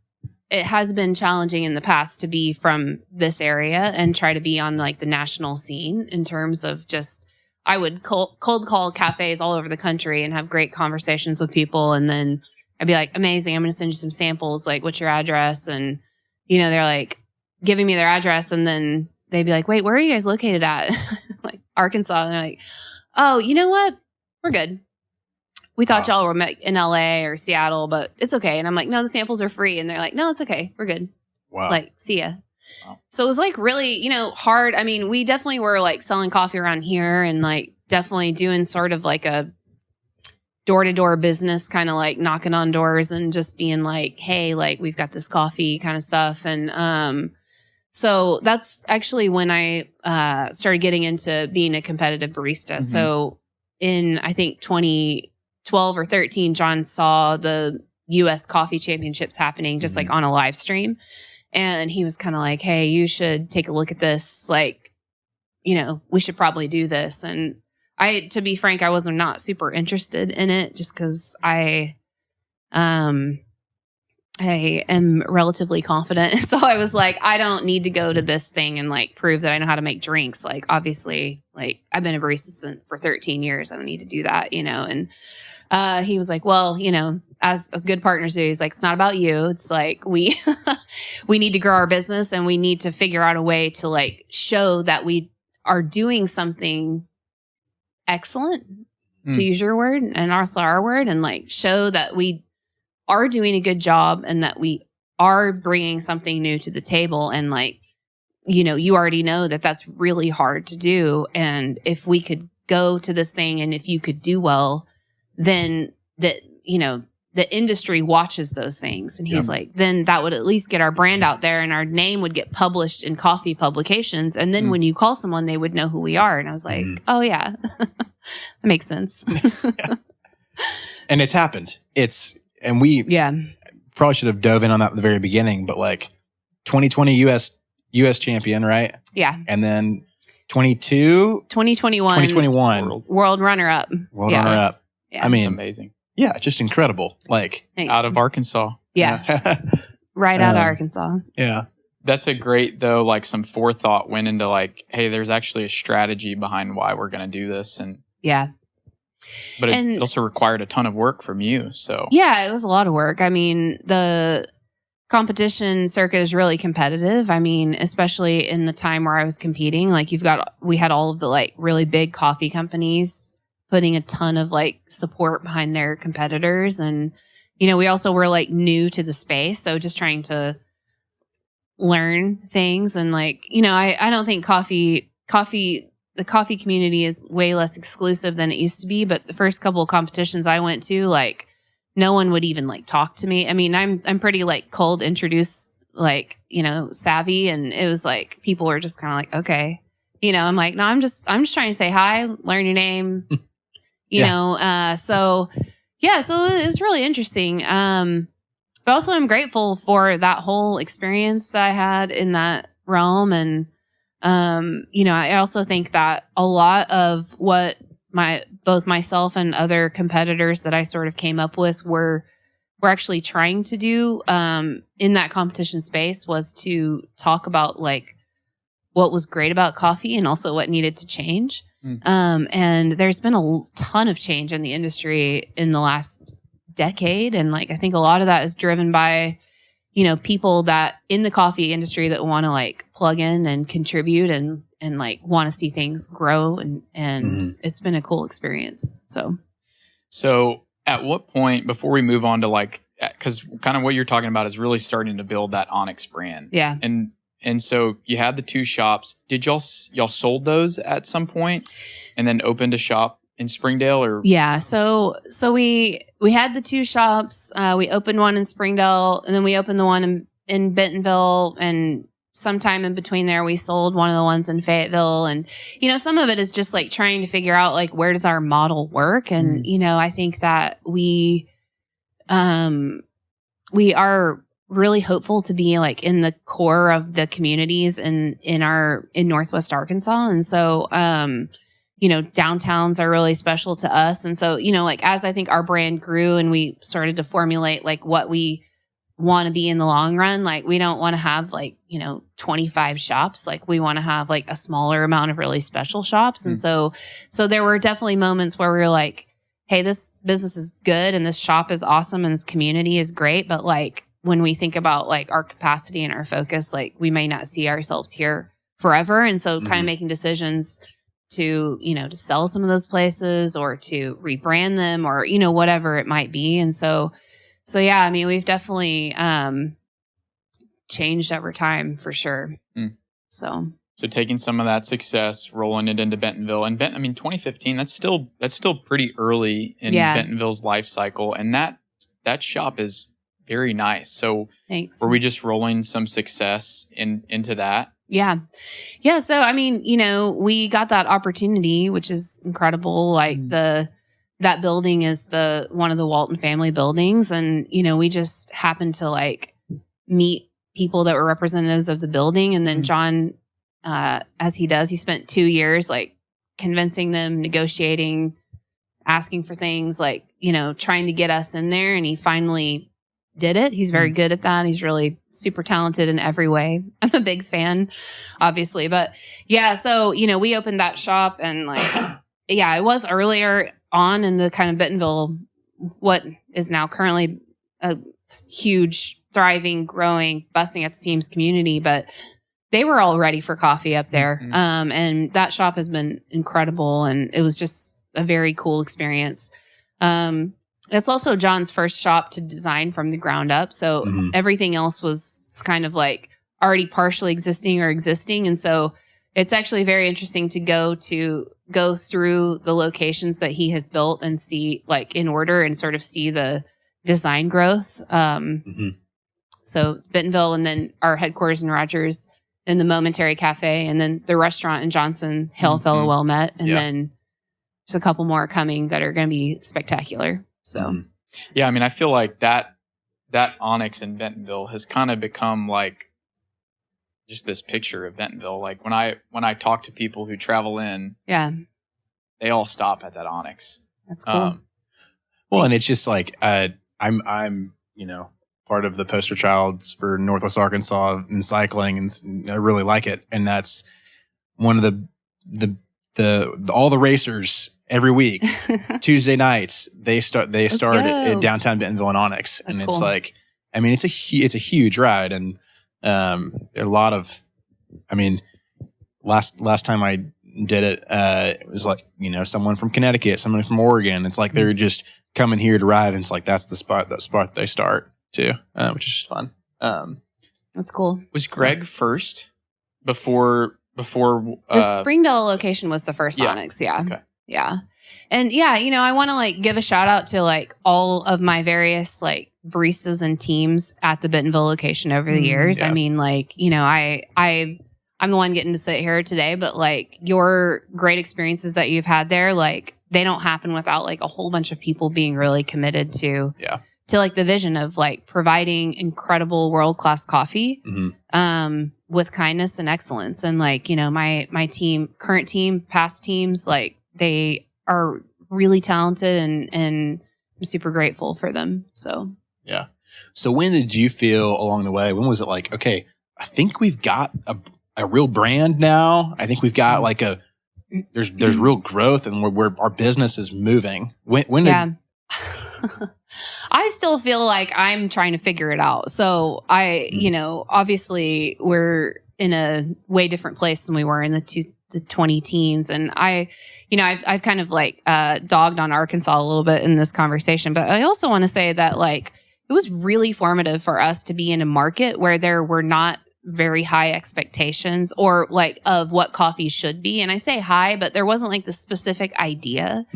has been challenging in the past to be from this area and try to be on like the national scene in terms of just. I would cold call cafes all over the country and have great conversations with people. And then I'd be like, amazing, I'm going to send you some samples. Like, what's your address? And, you know, they're like giving me their address. And then they'd be like, wait, where are you guys located at? Like Arkansas. And they're like, oh, you know what? We're good. We thought y'all were in LA or Seattle, but it's okay. And I'm like, no, the samples are free. And they're like, no, it's okay. We're good. Wow. Like, see ya. Wow. So it was like really, you know, hard. I mean, we definitely were like selling coffee around here and like definitely doing sort of like a door-to-door business, kind of like knocking on doors and just being like, hey, like we've got this coffee kind of stuff. And so that's actually when I started getting into being a competitive barista. So in, I think 2012 or 13, John saw the US Coffee Championships happening just like on a live stream. And he was kind of like, hey, you should take a look at this. Like, you know, we should probably do this. And to be frank, I was not super interested in it just because I am relatively confident. So I was like, I don't need to go to this thing and like prove that I know how to make drinks. Like, obviously, like I've been a barista for 13 years. I don't need to do that, you know? And he was like, well, you know, as good partners do, he's like, it's not about you. It's like, we need to grow our business and we need to figure out a way to like show that we are doing something excellent, to use your word and also our word, and like show that we are doing a good job and that we are bringing something new to the table. And like, you know, you already know that that's really hard to do. And if we could go to this thing and if you could do well, then that, you know, the industry watches those things. And he's like, then that would at least get our brand out there and our name would get published in coffee publications. And then when you call someone, they would know who we are. And I was like, oh yeah, that makes sense. And it's happened. And we probably should have dove in on that at the very beginning, but like 2020 US champion, right? Yeah. And then 2021 world runner up. Runner up. Yeah. I mean, it's amazing. Yeah, just incredible. Like Thanks. Out of Arkansas. Yeah. Right out of Arkansas. Yeah. That's a great, though, like some forethought went into like, hey, there's actually a strategy behind why we're going to do this. And yeah. But it also required a ton of work from you. So yeah, it was a lot of work. I mean, the competition circuit is really competitive. I mean, especially in the time where I was competing, like we had all of the like really big coffee companies putting a ton of like support behind their competitors. And, you know, we also were like new to the space. So just trying to learn things. And like, you know, I don't think the coffee community is way less exclusive than it used to be. But the first couple of competitions I went to, like, no one would even like talk to me. I mean, I'm pretty like cold introduce, like, you know, savvy. And it was like, people were just kind of like, okay, you know, I'm like, no, I'm just trying to say hi, learn your name, you know? So it was really interesting. But also I'm grateful for that whole experience that I had in that realm. And, you know, I also think that a lot of what both myself and other competitors that I sort of came up with were actually trying to do, in that competition space was to talk about like what was great about coffee and also what needed to change. And there's been a ton of change in the industry in the last decade. And like, I think a lot of that is driven by, you know, people that in the coffee industry that want to like plug in and contribute and like want to see things grow. And it's been a cool experience. So at what point, before we move on to like, because kind of what you're talking about is really starting to build that Onyx brand. Yeah. And so you had the 2 shops. Did y'all sold those at some point and then opened a shop in Springdale? Or yeah, so we had the 2 shops. We opened one in Springdale, and then we opened the one in Bentonville, and sometime in between there we sold one of the ones in Fayetteville. And you know, some of it is just like trying to figure out like where does our model work. And you know, I think that we are really hopeful to be like in the core of the communities in Northwest Arkansas. And so you know, downtowns are really special to us. And so, you know, like as I think our brand grew and we started to formulate like what we want to be in the long run, like we don't want to have like, you know, 25 shops. Like we want to have like a smaller amount of really special shops. And so there were definitely moments where we were like, hey, this business is good and this shop is awesome and this community is great. But like when we think about like our capacity and our focus, like we may not see ourselves here forever. And so kind of making decisions to, you know, to sell some of those places or to rebrand them or, you know, whatever it might be. And so yeah, I mean, we've definitely changed over time for sure. So taking some of that success, rolling it into Bentonville, and I mean, 2015, that's still pretty early in Bentonville's life cycle. And that shop is very nice. So thanks. Were we just rolling some success into that? Yeah. So, I mean, you know, we got that opportunity, which is incredible. Like that building is one of the Walton family buildings. And, you know, we just happened to like meet people that were representatives of the building. And then John, as he does, he spent 2 years like convincing them, negotiating, asking for things, like, you know, trying to get us in there. And he finally did it. He's very good at that. He's really super talented in every way. I'm a big fan, obviously. But yeah, so, you know, we opened that shop and like, yeah, it was earlier on in the kind of Bentonville, what is now currently a huge, thriving, growing, busting at the seams community. But they were all ready for coffee up there. And that shop has been incredible. And it was just a very cool experience. It's also John's first shop to design from the ground up. So everything else was kind of like already partially existing. And so it's actually very interesting to go through the locations that he has built and see like in order and sort of see the design growth. So Bentonville, and then our headquarters in Rogers, and the Momentary Cafe, and then the restaurant in Johnson, Hail Fellow Well Met. And then there's a couple more coming that are going to be spectacular. So, yeah, I mean, I feel like that Onyx in Bentonville has kind of become like just this picture of Bentonville. Like when I talk to people who travel in, they all stop at that Onyx. That's cool. Well, and it's just like I'm you know, part of the poster childs for Northwest Arkansas in cycling, and I really like it. And that's one of the all the racers every week, Tuesday nights, they start at downtown Bentonville and Onyx. That's and cool. It's like, I mean, it's a huge ride. And there are a lot of, I mean, last time I did it, it was like, you know, someone from Connecticut, someone from Oregon. It's like they're just coming here to ride. And it's like, that's the spot they start too, which is just fun. That's cool. Was Greg first before The Springdale location was the first Onyx. Yeah. Okay. Yeah. And yeah, I want to like give a shout out to like all of my various like baristas and teams at the Bentonville location over the years. Yeah. I mean, like, I'm the one getting to sit here today, but like your great experiences that you've had there, like they don't happen without like a whole bunch of people being really committed to like the vision of like providing incredible world-class coffee with kindness and excellence. And like, my team, current team, past teams, like they are really talented and I'm super grateful for them. So, yeah. So when did you feel along the way? When was it like, okay, I think we've got a real brand now. I think we've got like there's real growth and we're our business is moving. When did I still feel like I'm trying to figure it out. So obviously we're in a way different place than we were in the 20 teens. And I've kind of like dogged on Arkansas a little bit in this conversation, but I also want to say that like it was really formative for us to be in a market where there were not very high expectations or like of what coffee should be. And I say high, but there wasn't like the specific idea.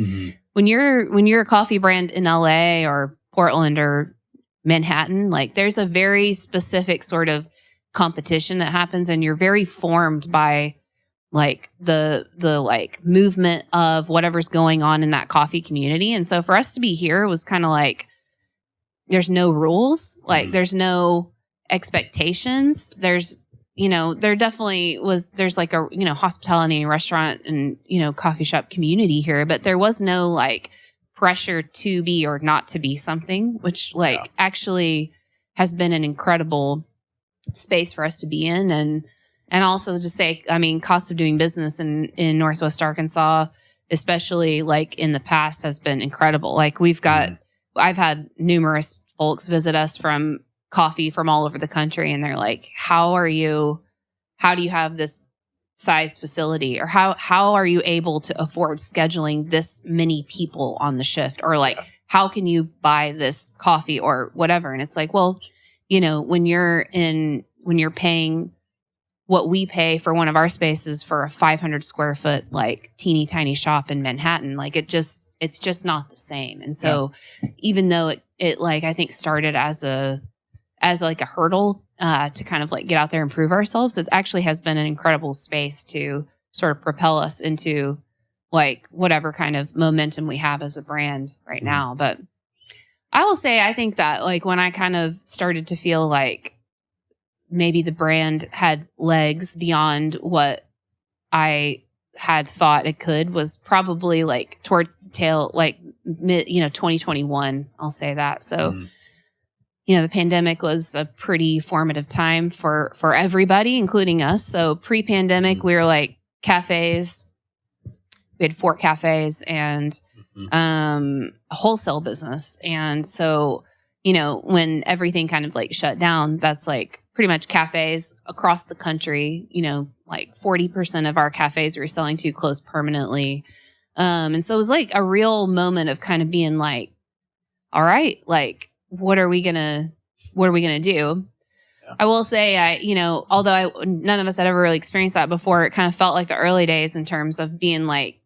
When you're a coffee brand in LA or Portland or Manhattan, like there's a very specific sort of competition that happens and you're very formed by like the like movement of whatever's going on in that coffee community. And so for us to be here was kind of like there's no rules, like there's no expectations. There's there definitely was there's like a hospitality and restaurant and coffee shop community here, but there was no like pressure to be or not to be something, which like actually has been an incredible space for us to be in. And also just say, I mean, cost of doing business in Northwest Arkansas, especially like in the past, has been incredible. Like I've had numerous folks visit us from coffee from all over the country, and they're like, how do you have this size facility, or how are you able to afford scheduling this many people on the shift, or like how can you buy this coffee or whatever? And it's like, well, when you're paying what we pay for one of our spaces for a 500 square foot like teeny tiny shop in Manhattan, like it's just not the same. And so even though it like I think started as like a hurdle to kind of like get out there and prove ourselves, it actually has been an incredible space to sort of propel us into like whatever kind of momentum we have as a brand right now. But I will say, I think that like when I kind of started to feel like maybe the brand had legs beyond what I had thought it could was probably like towards the tail, like mid, 2021, I'll say that. So, the pandemic was a pretty formative time for everybody, including us. So pre-pandemic, we were like cafes. We had 4 cafes and a wholesale business. And so, when everything kind of like shut down, that's like pretty much cafes across the country, like 40% of our cafes we were selling to closed permanently. And so it was like a real moment of kind of being like, all right, like, what are we gonna do? Yeah. I will say, although none of us had ever really experienced that before, it kind of felt like the early days in terms of being like,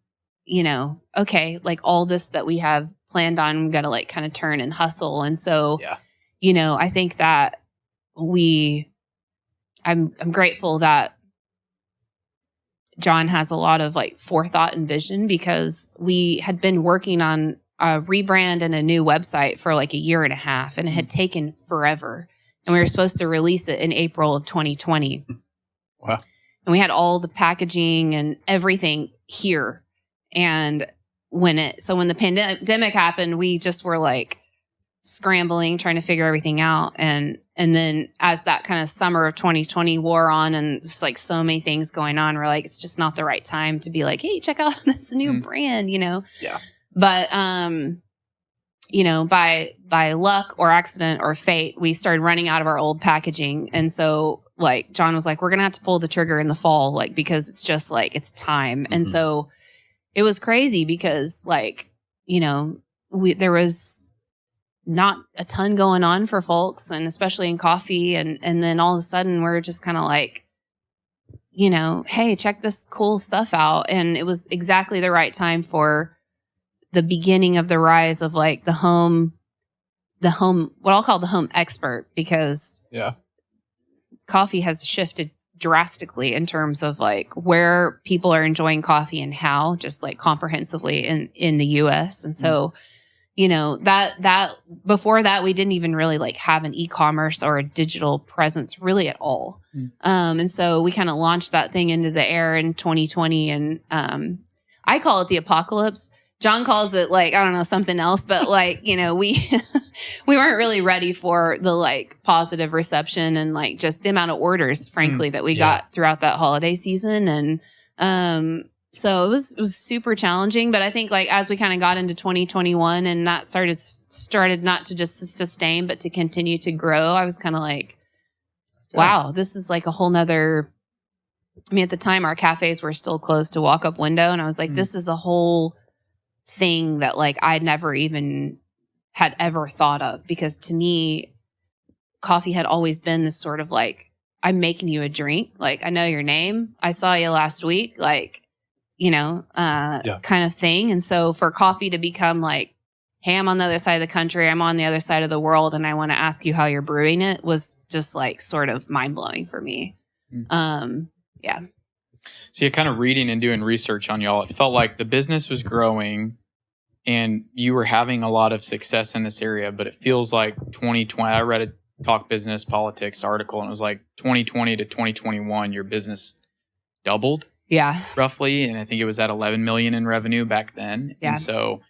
okay, like all this that we have planned on, we got to like kind of turn and hustle. And so, I think that I'm grateful that John has a lot of like forethought and vision, because we had been working on a rebrand and a new website for like a year and a half, and it had taken forever. And we were supposed to release it in April of 2020. Wow. And we had all the packaging and everything here. And when the pandemic happened, we just were like scrambling, trying to figure everything out. And then as that kind of summer of 2020 wore on, and just like so many things going on, we're like, it's just not the right time to be like, hey, check out this new brand, Yeah. But, by luck or accident or fate, we started running out of our old packaging. And so like John was like, we're going to have to pull the trigger in the fall, like, because it's just like, it's time. And so it was crazy because like, there was not a ton going on for folks, and especially in coffee. And then all of a sudden we're just kind of like, you know, hey, check this cool stuff out. And it was exactly the right time for the beginning of the rise of like the home, what I'll call the home expert, because coffee has shifted drastically in terms of like where people are enjoying coffee and how, just like comprehensively in the US. And so, you know, that before that, we didn't even really like have an e-commerce or a digital presence really at all. And so we kind of launched that thing into the air in 2020. And I call it the apocalypse. John calls it like, I don't know, something else, but like, you know, we weren't really ready for the like positive reception and like just the amount of orders, frankly, that we got throughout that holiday season. And so it was super challenging. But I think like as we kind of got into 2021 and that started not to just sustain, but to continue to grow, I was kind of like, wow, this is like a whole nother. I mean, at the time, our cafes were still closed to walk up window. And I was like, this is a whole thing that like I'd never even had ever thought of, because to me, coffee had always been this sort of like, I'm making you a drink. Like, I know your name. I saw you last week. Like, you know, kind of thing. And so for coffee to become like, hey, I'm on the other side of the country, I'm on the other side of the world, and I want to ask you how you're brewing it, was just like sort of mind-blowing for me. Yeah. So you're kind of reading and doing research on y'all. It felt like the business was growing and you were having a lot of success in this area, but it feels like 2020, I read a Talk Business Politics article, and it was like 2020 to 2021, your business doubled. Yeah. Roughly. And I think it was at 11 million in revenue back then. Yeah. And so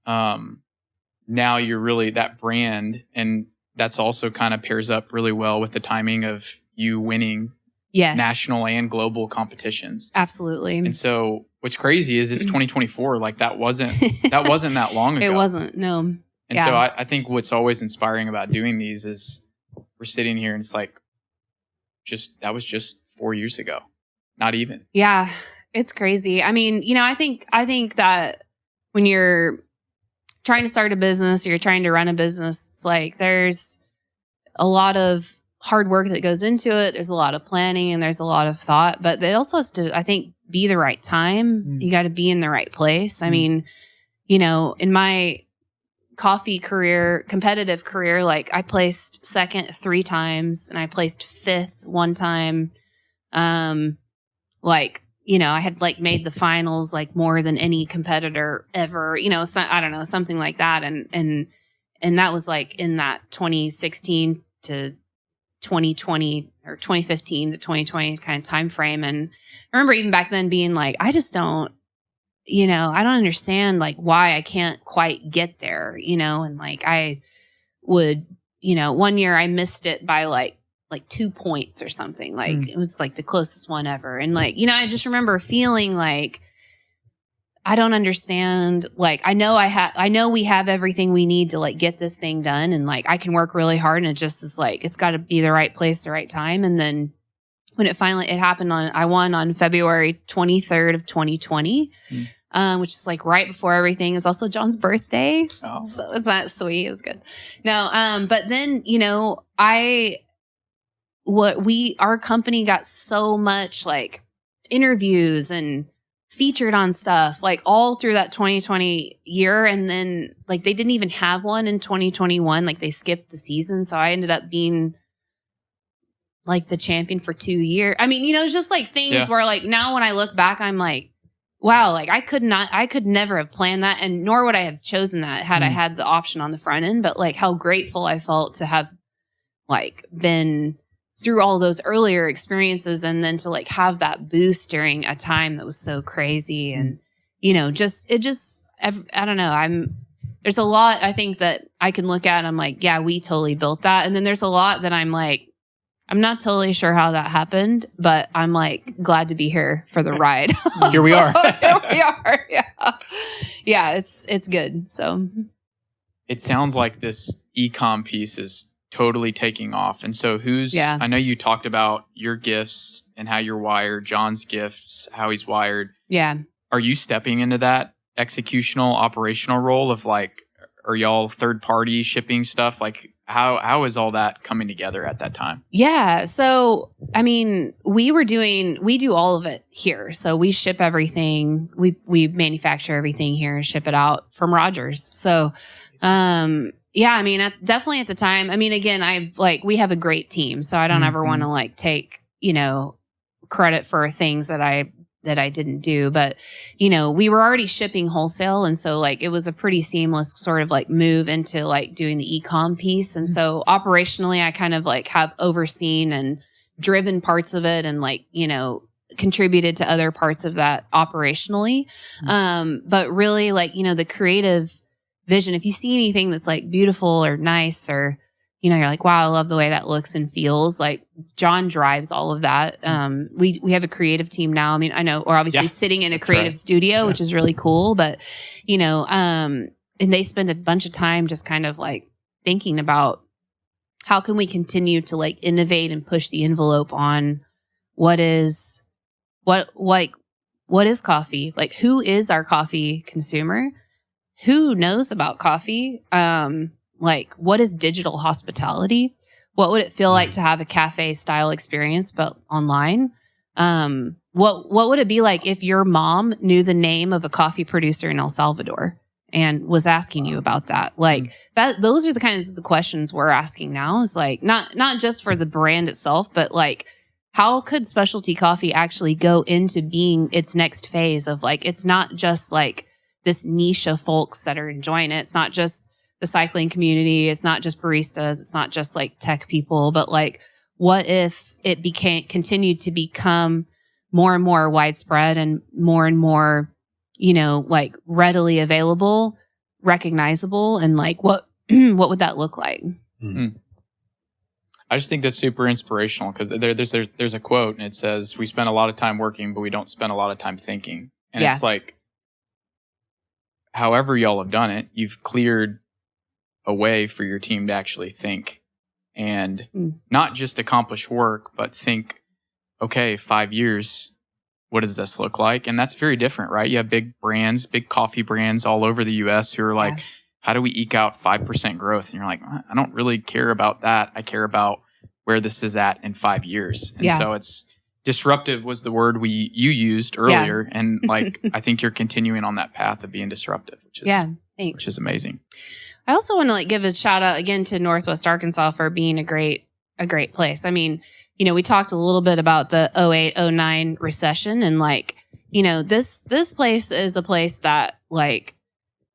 now you're really that brand, and that's also kind of pairs up really well with the timing of you winning national and global competitions. Absolutely. And so what's crazy is it's 2024. Like that wasn't that long ago. It wasn't. No. And so I think what's always inspiring about doing these is we're sitting here and it's like, that was just 4 years ago. Not even. Yeah. It's crazy. I mean, you know, I think that when you're trying to start a business or you're trying to run a business, it's like there's a lot of hard work that goes into it. There's a lot of planning and there's a lot of thought, but it also has to, I think, be the right time. You got to be in the right place. I mean, you know, in my coffee career, competitive career, like I placed second 3 times and I placed 5th one time. Like, you know, I had like made the finals like more than any competitor ever, you know, so, I don't know, something like that. And that was like in that 2016 to 2020 or 2015 to 2020 kind of time frame. And I remember even back then being like, I just don't, you know, I don't understand like why I can't quite get there, you know, and like I would, you know, one year I missed it by like 2 points or something. Like it was like the closest one ever. And like, you know, I just remember feeling like, I don't understand. Like, I know we have everything we need to like get this thing done. And like, I can work really hard, and it just is like, it's got to be the right place, the right time. And then when it happened I won on February 23rd of 2020, which is like right before everything. It was also John's birthday. Oh. So it's not sweet. It was good. No. But then, you know, our company got so much like interviews and featured on stuff like all through that 2020 year. And then like they didn't even have one in 2021. Like they skipped the season. So I ended up being like the champion for 2 years. I mean, you know, it's just like things where like now when I look back, I'm like, wow, like I could never have planned that, and nor would I have chosen that had I had the option on the front end. But like how grateful I felt to have like been through all those earlier experiences, and then to like have that boost during a time that was so crazy. And, you know, I don't know. There's a lot I think that I can look at and I'm like, yeah, we totally built that. And then there's a lot that I'm like, I'm not totally sure how that happened, but I'm like glad to be here for the ride. Here we are. Here we are. Yeah. Yeah. It's good. So it sounds like this e-com piece is totally taking off. And so I know you talked about your gifts and how you're wired, John's gifts, how he's wired. Yeah. Are you stepping into that executional operational role of like, Are y'all third party shipping stuff? Like how is all that coming together at that time? Yeah. So, I mean, we do all of it here. So we ship everything. We manufacture everything here and ship it out from Rogers. So, yeah, I mean, definitely at the time, I mean, again, we have a great team. So I don't ever want to like take, credit for things that I didn't do, but we were already shipping wholesale. And so like, it was a pretty seamless sort of like move into like doing the e-com piece. And so operationally, I kind of like have overseen and driven parts of it and like, contributed to other parts of that operationally. But really like, the creative vision, if you see anything that's like beautiful or nice or, you're like, wow, I love the way that looks and feels. Like John drives all of that. We have a creative team now. I mean, I know we're obviously sitting in a creative studio, which is really cool, but and they spend a bunch of time just kind of like thinking about how can we continue to like innovate and push the envelope on what is coffee? Like who is our coffee consumer? Who knows about coffee? Like, what is digital hospitality? What would it feel like to have a cafe style experience, but online? What would it be like if your mom knew the name of a coffee producer in El Salvador and was asking you about that? Like those are the kinds of the questions we're asking now. Is like not just for the brand itself, but like how could specialty coffee actually go into being its next phase of like it's not just like this niche of folks that are enjoying it. It's not just the cycling community. It's not just baristas. It's not just like tech people, but like, what if it continued to become more and more widespread and more, like readily available, recognizable, and like what would that look like? I just think that's super inspirational because there's a quote and it says, "We spend a lot of time working, but we don't spend a lot of time thinking." And it's like, however y'all have done it, you've cleared a way for your team to actually think and not just accomplish work, but think, okay, 5 years, what does this look like? And that's very different, right? You have big brands, big coffee brands all over the US who are like, how do we eke out 5% growth? And you're like, I don't really care about that. I care about where this is at in 5 years. And so it's disruptive was the word you used earlier. And like, I think you're continuing on that path of being disruptive, which is, which is amazing. I also want to like give a shout out again to Northwest Arkansas for being a great place. I mean, we talked a little bit about the 08-09 recession and like, this place is a place that like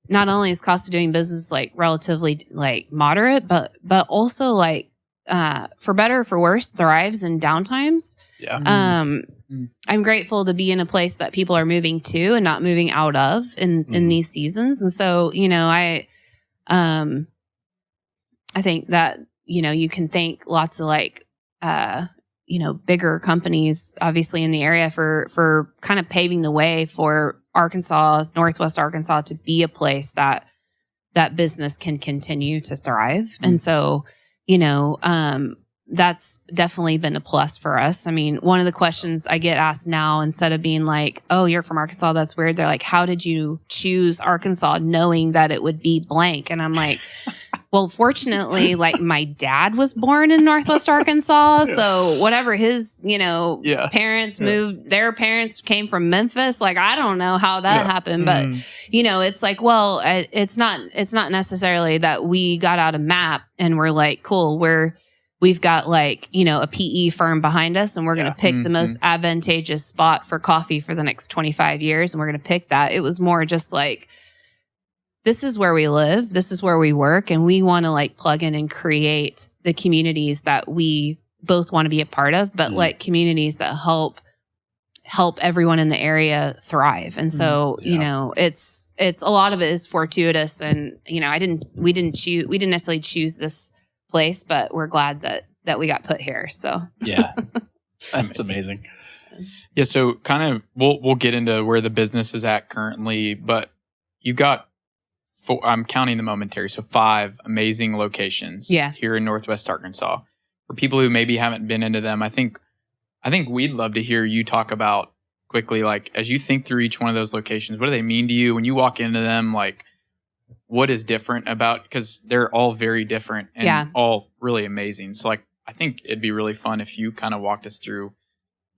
not only is cost of doing business like relatively like moderate, but also like for better or for worse thrives in downtimes. I'm grateful to be in a place that people are moving to and not moving out of in these seasons. And so, I think that, you can thank lots of like, bigger companies obviously in the area for kind of paving the way for Arkansas, Northwest Arkansas to be a place that business can continue to thrive. And so, that's definitely been a plus for us. I mean, one of the questions I get asked now, instead of being like, oh, you're from Arkansas, that's weird. They're like, how did you choose Arkansas knowing that it would be blank? And I'm like, well, fortunately, like my dad was born in Northwest Arkansas. So whatever his, parents moved, their parents came from Memphis. Like, I don't know how that happened, but it's like, well, it's not necessarily that we got out a map and we're like, cool, we've got like, a PE firm behind us and we're going to pick the most advantageous spot for coffee for the next 25 years. And we're going to pick that. It was more just like, this is where we live. This is where we work. And we want to like plug in and create the communities that we both want to be a part of, but like communities that help everyone in the area thrive. And so, it's a lot of it is fortuitous. And, we didn't necessarily choose this place, but we're glad that we got put here. So that's amazing. Yeah. So kind of, we'll get into where the business is at currently, but you got I'm counting the momentary. So 5 amazing locations here in Northwest Arkansas. For people who maybe haven't been into them, I think we'd love to hear you talk about quickly, like as you think through each one of those locations, what do they mean to you when you walk into them? Like, what is different about, because they're all very different and all really amazing. So like, I think it'd be really fun if you kind of walked us through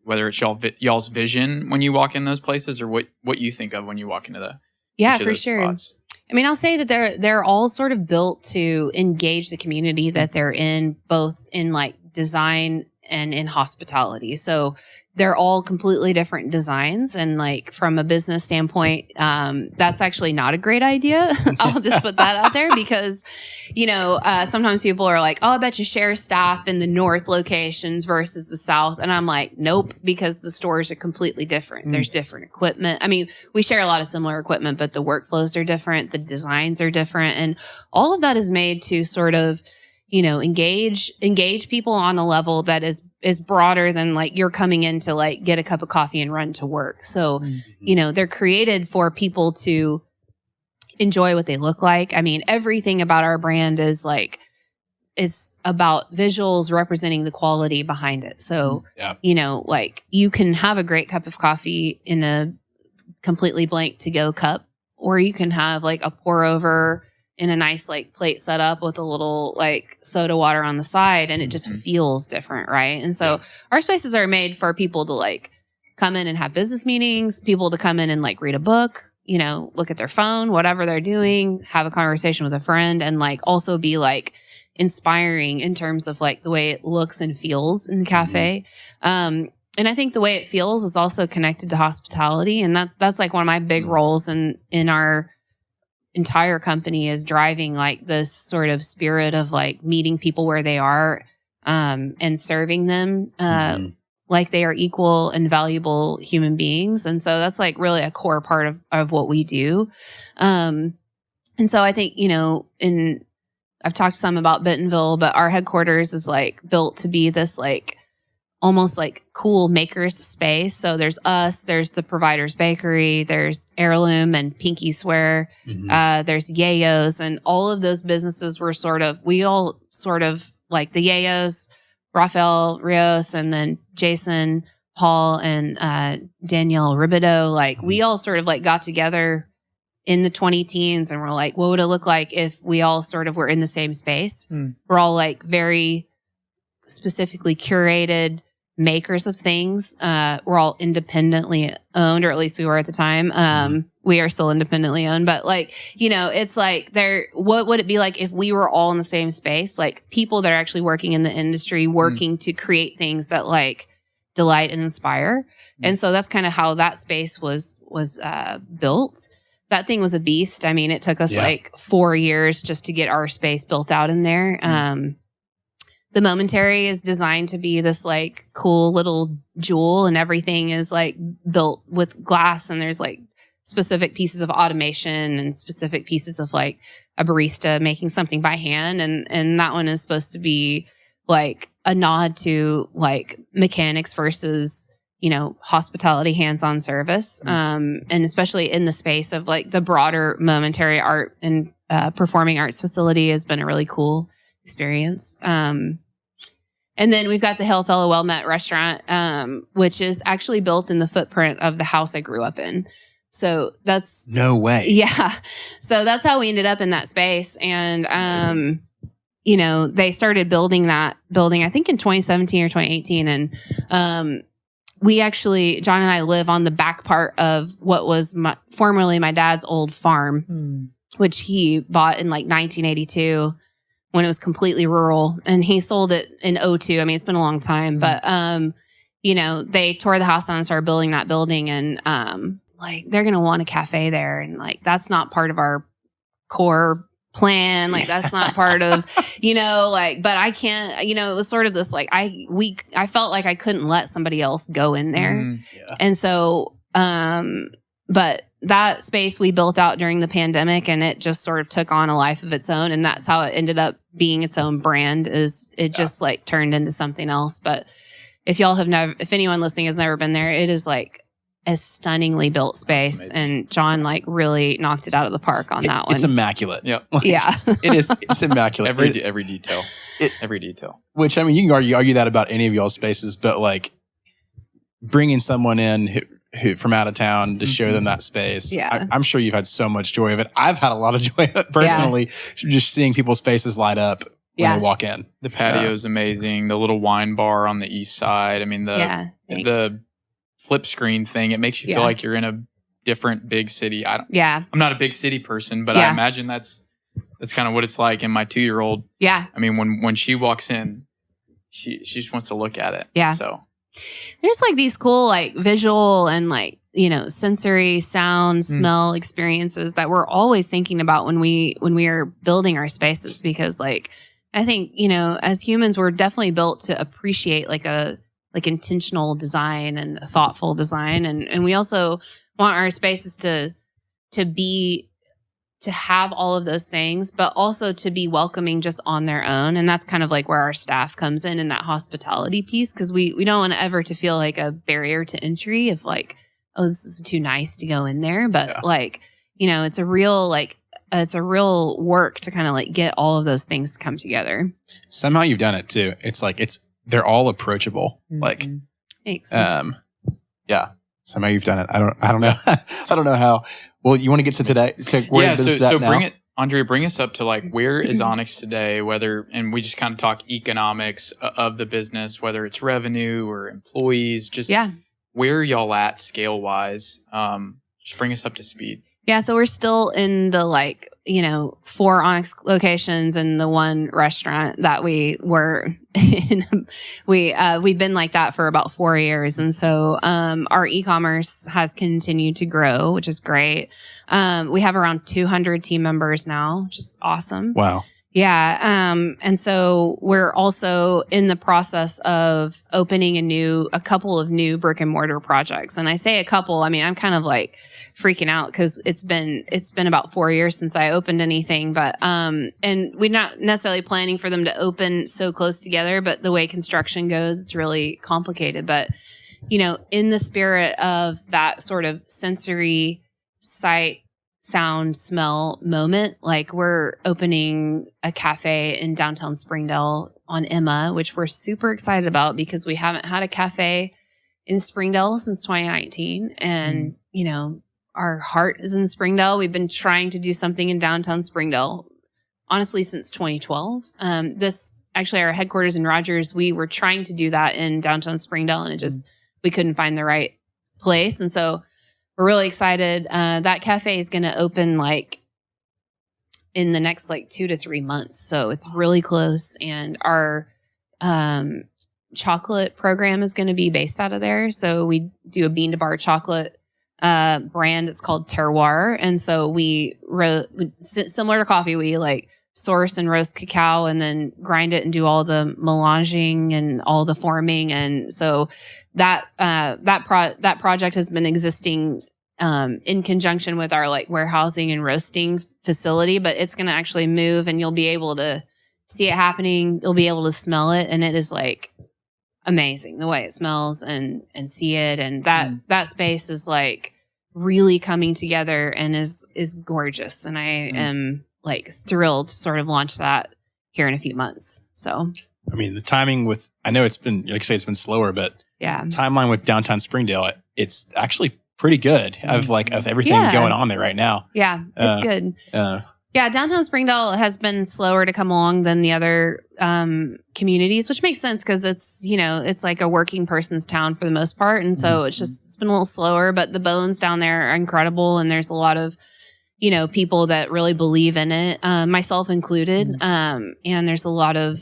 whether it's y'all's vision when you walk in those places, or what you think of when you walk into for sure. spots. I mean, I'll say that they're all sort of built to engage the community that they're in, both in like design and in hospitality. So they're all completely different designs. And like from a business standpoint, that's actually not a great idea. I'll just put that out there because, sometimes people are like, oh, I bet you share staff in the north locations versus the south. And I'm like, nope, because the stores are completely different. There's different equipment. I mean, we share a lot of similar equipment, but the workflows are different. The designs are different. And all of that is made to sort of, engage people on a level that is broader than like you're coming in to like get a cup of coffee and run to work. So, they're created for people to enjoy what they look like. I mean, everything about our brand is about visuals representing the quality behind it. So, like you can have a great cup of coffee in a completely blank to-go cup, or you can have like a pour over in a nice like plate set up with a little like soda water on the side, and it just feels different, right? And so our spaces are made for people to like come in and have business meetings, people to come in and like read a book, look at their phone, whatever they're doing, have a conversation with a friend, and like also be like inspiring in terms of like the way it looks and feels in the cafe. And I think the way it feels is also connected to hospitality, and that's like one of my big roles in our entire company is driving like this sort of spirit of like meeting people where they are, and serving them like they are equal and valuable human beings. And so that's like really a core part of what we do. And so I think, I've talked some about Bentonville, but our headquarters is like built to be this like almost like cool makers space. So there's us, there's the Provider's Bakery, there's Heirloom and Pinky Swear, there's Yayos, and all of those businesses were we all sort of like the Yayos, Rafael Rios, and then Jason, Paul, and Danielle Ribideau, like we all sort of like got together in the 20 teens and we're like, what would it look like if we all sort of were in the same space? We're all like very specifically curated makers of things. We're all independently owned, or at least we were at the time. We are still independently owned, but like, it's like what would it be like if we were all in the same space? Like people that are actually working in the industry, working to create things that like delight and inspire. And so that's kind of how that space was built. That thing was a beast. I mean, it took us like 4 years just to get our space built out in there. The Momentary is designed to be this like cool little jewel, and everything is like built with glass, and there's like specific pieces of automation and specific pieces of like a barista making something by hand. And that one is supposed to be like a nod to like mechanics versus, hospitality, hands-on service. And especially in the space of like the broader Momentary art and performing arts facility has been a really cool experience. And then we've got the Hail Fellow Well Met restaurant, which is actually built in the footprint of the house I grew up in. So that's no way. Yeah. So that's how we ended up in that space. And, they started building that building, I think in 2017 or 2018. And we actually, John and I live on the back part of what was formerly my dad's old farm, which he bought in like 1982. When it was completely rural, and he sold it in 2002. I mean, it's been a long time, but, they tore the house down and started building that building, and like they're going to want a cafe there. And like, that's not part of our core plan. Like that's not part of, but I can't, it was sort of this, like, I felt like I couldn't let somebody else go in there. And so, but that space we built out during the pandemic, and it just sort of took on a life of its own. And that's how it ended up being its own brand, is it just like turned into something else. But if anyone listening has never been there, it is like a stunningly built space. And John like really knocked it out of the park on that one. It's immaculate. Yeah. It's immaculate. Every detail. Every detail. Which, I mean, you can argue that about any of y'all's spaces, but like bringing someone in from out of town to show them that space. Yeah. I'm sure you've had so much joy of it. I've had a lot of joy personally, just seeing people's faces light up when they walk in. The patio is amazing. The little wine bar on the east side. I mean, the flip screen thing, it makes you feel like you're in a different big city. I'm not a big city person, but I imagine that's kind of what it's like. And my 2-year-old, I mean, when she walks in, she just wants to look at it. Yeah. So there's like these cool like visual and like, sensory, sound, smell experiences that we're always thinking about when we are building our spaces, because like I think, as humans, we're definitely built to appreciate like intentional design and thoughtful design. And we also want our spaces to have all of those things, but also to be welcoming just on their own. And that's kind of like where our staff comes in that hospitality piece, because we don't want ever to feel like a barrier to entry of like, oh, this is too nice to go in there. But like, it's a real work to kind of like get all of those things to come together. Somehow you've done it too. It's like they're all approachable. Like, thanks. Yeah. Somehow you've done it. I don't know. I don't know how. Well, you want to get to today? So bring it, Andrea. Bring us up to like, where is Onyx today? And we just kind of talk economics of the business, whether it's revenue or employees. Just where are y'all at scale wise? Just bring us up to speed. Yeah, so we're still in the 4 Onyx locations and the 1 restaurant that we were in. We've been like that for about 4 years. And so our e-commerce has continued to grow, which is great. We have around 200 team members now, which is awesome. Wow. Yeah. And so we're also in the process of opening a couple of new brick and mortar projects. And I say a couple, I mean, I'm kind of like freaking out because it's been about 4 years since I opened anything, but, and we're not necessarily planning for them to open so close together, but the way construction goes, it's really complicated. But, in the spirit of that sort of sensory sight, sound, smell moment, like we're opening a cafe in downtown Springdale on Emma, which we're super excited about because we haven't had a cafe in Springdale since 2019. And, our heart is in Springdale. We've been trying to do something in downtown Springdale, honestly, since 2012. Actually, our headquarters in Rogers, we were trying to do that in downtown Springdale, and we couldn't find the right place. And so we're really excited. That cafe is going to open like in the next 2 to 3 months. So it's really close. And our chocolate program is going to be based out of there. So we do a bean to bar chocolate brand. It's called Terroir. And so similar to coffee, we source and roast cacao and then grind it and do all the melanging and all the forming. And so that project has been existing in conjunction with our warehousing and roasting facility, but it's going to actually move and you'll be able to see it happening. You'll be able to smell it. And it is amazing the way it smells and see it. And that space is really coming together and is gorgeous. And I am thrilled to sort of launch that here in a few months. So, I mean, the timing I know it's been, like you say, it's been slower, but timeline with downtown Springdale, it's actually pretty good of everything going on there right now. Yeah, it's good. Downtown Springdale has been slower to come along than the other communities, which makes sense because it's, it's like a working person's town for the most part. And so it's been a little slower, but the bones down there are incredible. And there's a lot of, people that really believe in it, myself included. And there's a lot of,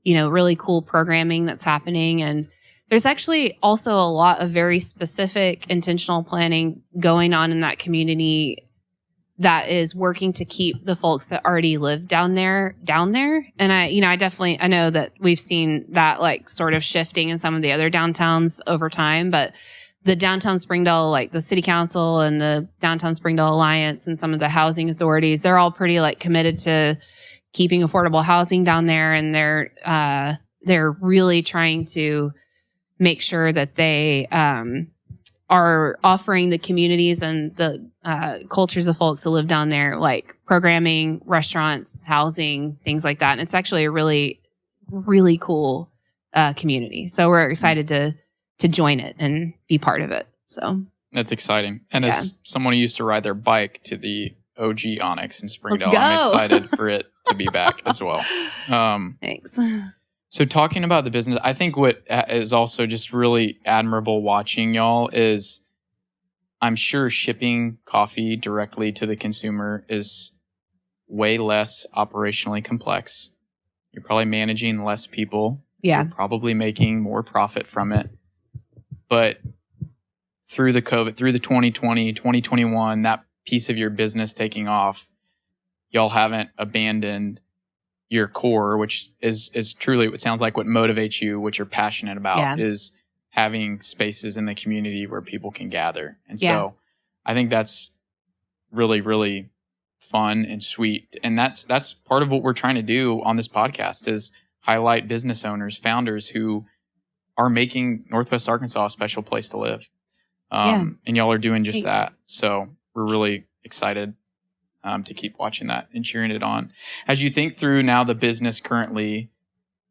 really cool programming that's happening. And there's actually also a lot of very specific intentional planning going on in that community that is working to keep the folks that already live down there. And I know that we've seen that sort of shifting in some of the other downtowns over time, but the downtown Springdale, the city council and the downtown Springdale Alliance and some of the housing authorities, they're all pretty committed to keeping affordable housing down there. And they're really trying to make sure that they are offering the communities and the cultures of folks that live down there, programming, restaurants, housing, things like that. And it's actually a really, really cool community. So we're excited to join it and be part of it. So That's exciting. And as someone who used to ride their bike to the OG Onyx in Springdale, I'm excited for it to be back as well. Thanks. So talking about the business, I think what is also just really admirable watching y'all is I'm sure shipping coffee directly to the consumer is way less operationally complex. You're probably managing less people. Yeah. You're probably making more profit from it. But through the COVID, through the 2020, 2021, that piece of your business taking off, y'all haven't abandoned your core, which is truly, it sounds like what motivates you, what you're passionate about is having spaces in the community where people can gather. And so I think that's really, really fun and sweet. And that's part of what we're trying to do on this podcast is highlight business owners, founders who are making Northwest Arkansas a special place to live. And y'all are doing just that. So we're really excited to keep watching that and cheering it on. As you think through now the business currently,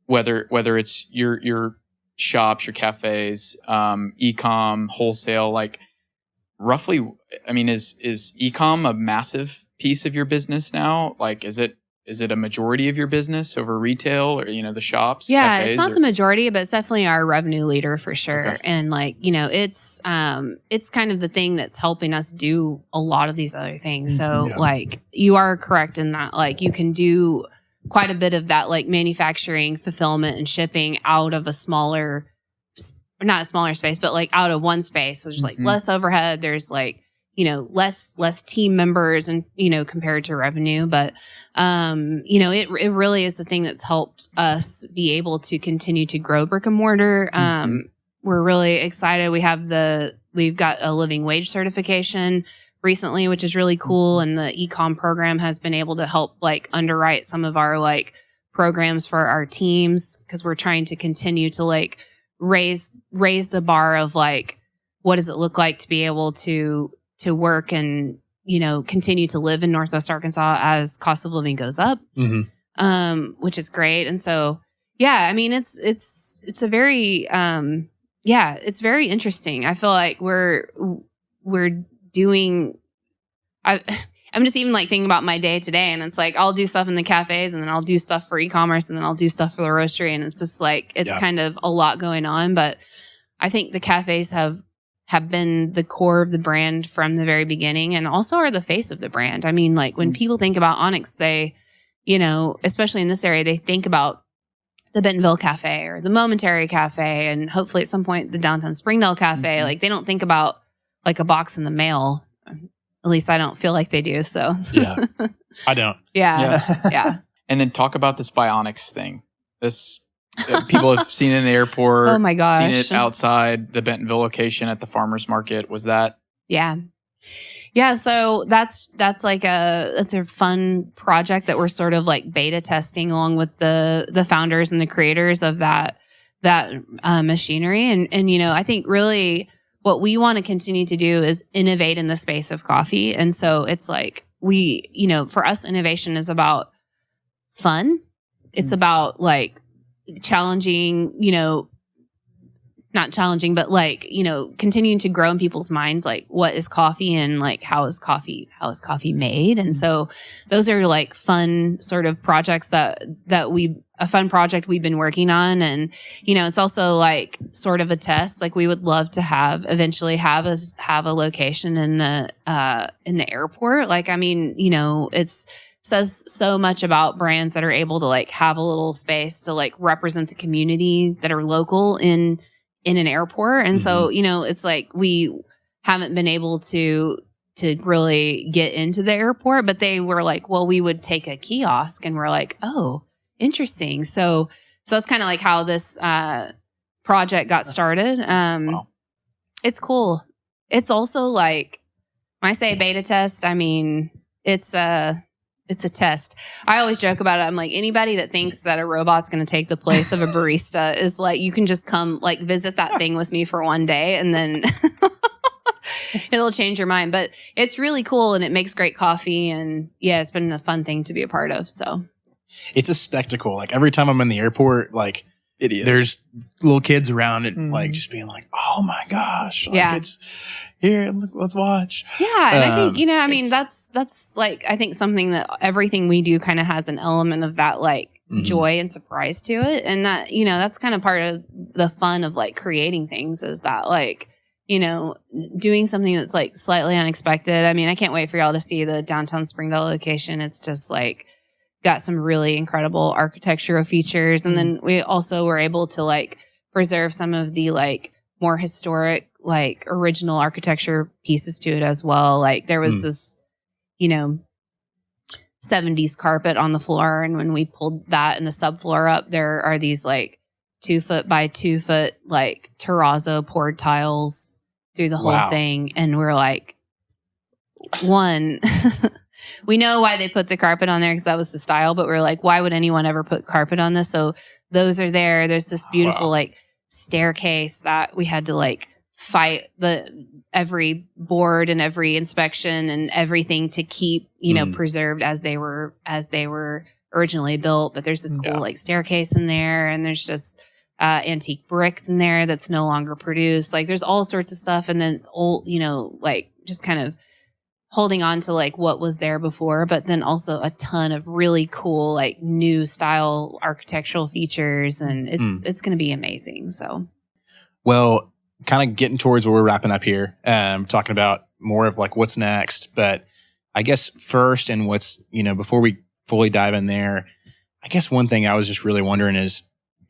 whether it's your shops, your cafes, e-com, wholesale, like roughly, I mean, is e-com a massive piece of your business now? Like, is it a majority of your business over retail or, the shops? Yeah, cafes, it's not the majority, but it's definitely our revenue leader for sure. Okay. And it's kind of the thing that's helping us do a lot of these other things. So like you are correct in that, like you can do quite a bit of that, like manufacturing, fulfillment and shipping out of not a smaller space, but like out of one space. So there's like less overhead. There's like, less team members and, compared to revenue. But, it really is the thing that's helped us be able to continue to grow brick and mortar. We're really excited. We've got a living wage certification recently, which is really cool. And the e-com program has been able to help like underwrite some of our like programs for our teams. Cause we're trying to continue to like raise the bar of like, what does it look like to be able to work and, continue to live in Northwest Arkansas as cost of living goes up, which is great. And so, I mean, it's a very, it's very interesting. I feel like we're doing, I'm just even like thinking about my day today, and it's like, I'll do stuff in the cafes and then I'll do stuff for e-commerce and then I'll do stuff for the roastery. And it's just like, it's kind of a lot going on, but I think the cafes have been the core of the brand from the very beginning and also are the face of the brand. I mean, like when people think about Onyx, they, especially in this area, they think about the Bentonville Cafe or the Momentary Cafe and hopefully at some point the downtown Springdale Cafe. Like they don't think about like a box in the mail. At least I don't feel like they do. So yeah, I don't. Yeah. And then talk about this Onyx thing. This people have seen it in the airport. Oh my gosh. Seen it outside the Bentonville location at the farmer's market. Was that? Yeah. So that's like it's a fun project that we're sort of like beta testing along with the founders and the creators of that machinery. And I think really what we want to continue to do is innovate in the space of coffee. And so it's like for us, innovation is about fun. It's about like challenging, not challenging, but like, continuing to grow in people's minds, like what is coffee and like how is coffee made? And so those are like fun sort of projects a fun project we've been working on. And, it's also like sort of a test. Like we would love to eventually have a location in the airport. Like, I mean, it's says so much about brands that are able to like have a little space to like represent the community that are local in an airport. And so, it's like we haven't been able to really get into the airport, but they were like, well, we would take a kiosk, and we're like, oh, interesting. So that's kind of like how this project got started. Wow. It's cool. It's also like, when I say beta test, I mean, it's a test. I always joke about it. I'm like, anybody that thinks that a robot's going to take the place of a barista is like, you can just come like visit that thing with me for one day and then it'll change your mind. But it's really cool and it makes great coffee. And it's been a fun thing to be a part of. So it's a spectacle. Like every time I'm in the airport, like Idiots. there's little kids around it, Mhm. like just being like, "Oh my gosh!" Like, Yeah. it's here. Look, let's watch. Yeah, and I think I mean it's- that's like I think something that everything we do kind of has an element of that like Mhm. joy and surprise to it, and that that's kind of part of the fun of like creating things is that like doing something that's like slightly unexpected. I mean, I can't wait for y'all to see the downtown Springdale location. It's just like got some really incredible architectural features, and then we also were able to like preserve some of the like more historic like original architecture pieces to it as well. Like there was this 70s carpet on the floor, and when we pulled that and the subfloor up, there are these like 2 foot by 2 foot like terrazzo poured tiles through the whole Wow. thing, and we're like, one we know why they put the carpet on there because that was the style, but we're like, why would anyone ever put carpet on this? So those are there. There's this beautiful Wow. like staircase that we had to like fight every board and every inspection and everything to keep preserved as they were originally built. But there's this cool like staircase in there, and there's just antique brick in there that's no longer produced. Like there's all sorts of stuff, and then old like just kind of holding on to like what was there before, but then also a ton of really cool like new style architectural features, and it's going to be amazing. So, well, kind of getting towards where we're wrapping up here, talking about more of like what's next. But I guess first, and what's before we fully dive in there, I guess one thing I was just really wondering is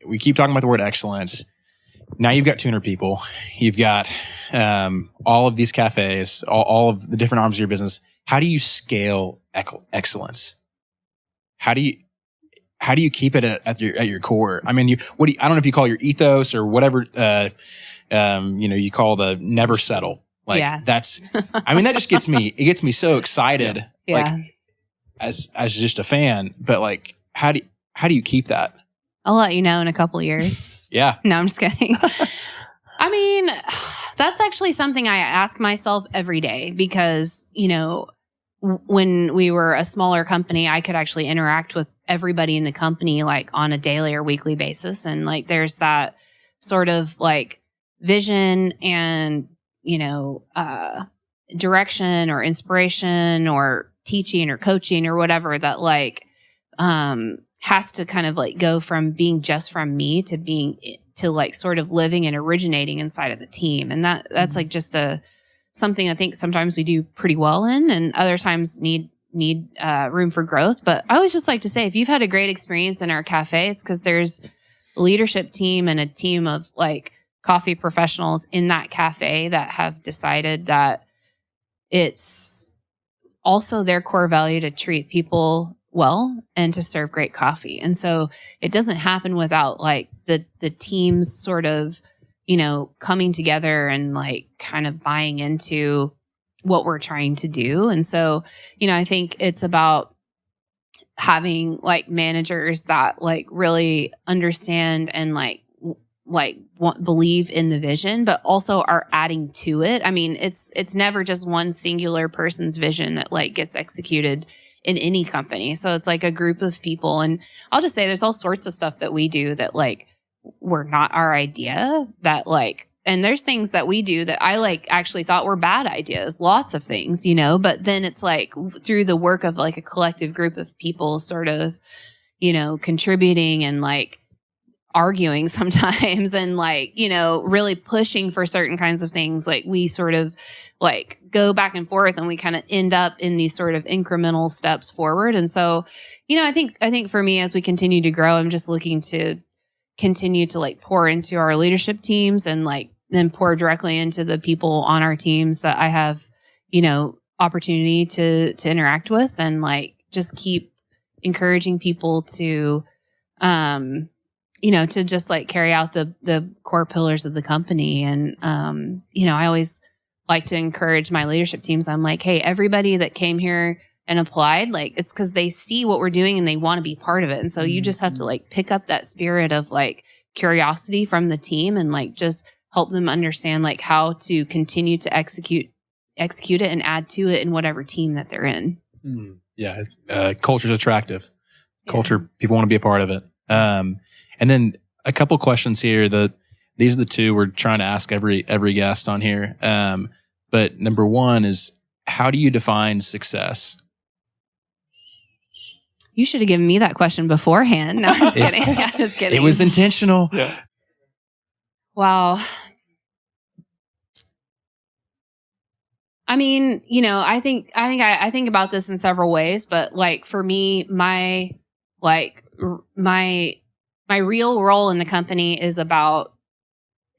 we keep talking about the word excellence. Now you've got 200 people. You've got all of these cafes, all of the different arms of your business. How do you scale excellence? How do you keep it at your core? I mean, I don't know if you call your ethos or whatever. You call the never settle. Like that's. I mean, that just gets me. It gets me so excited. Yeah. Like as just a fan, but like how do you keep that? I'll let you know in a couple of years. Yeah. No, I'm just kidding. I mean, that's actually something I ask myself every day because, when we were a smaller company, I could actually interact with everybody in the company like on a daily or weekly basis. And like there's that sort of like vision and, direction or inspiration or teaching or coaching or whatever that like has to kind of like go from being just from me to like sort of living and originating inside of the team. And that's like just something I think sometimes we do pretty well in, and other times need room for growth. But I always just like to say, if you've had a great experience in our cafe, it's because there's a leadership team and a team of like coffee professionals in that cafe that have decided that it's also their core value to treat people well and to serve great coffee. And so it doesn't happen without like the teams sort of, coming together and like kind of buying into what we're trying to do. And so, I think it's about having like managers that like really understand and believe in the vision, but also are adding to it. I mean, it's never just one singular person's vision that like gets executed in any company. So it's like a group of people. And I'll just say there's all sorts of stuff that we do that like were not our idea, that like, and there's things that we do that I like actually thought were bad ideas, lots of things, but then it's like through the work of like a collective group of people sort of, contributing and like arguing sometimes and like, really pushing for certain kinds of things. Like we sort of like go back and forth and we kind of end up in these sort of incremental steps forward. And so, I think for me, as we continue to grow, I'm just looking to continue to like pour into our leadership teams and like then pour directly into the people on our teams that I have, opportunity to interact with, and like just keep encouraging people to, to just like carry out the core pillars of the company. And, I always like to encourage my leadership teams. I'm like, hey, everybody that came here and applied, like it's because they see what we're doing and they want to be part of it. And so you just have to like pick up that spirit of like curiosity from the team and like just help them understand like how to continue to execute it and add to it in whatever team that they're in. Yeah. Culture's attractive. Culture, people want to be a part of it. And then a couple questions here. These are the two we're trying to ask every guest on here. But number one is, how do you define success? You should have given me that question beforehand. No, I'm just kidding. I'm just kidding. It was intentional. Yeah. Wow. I mean, I think about this in several ways, but like for me, my real role in the company is about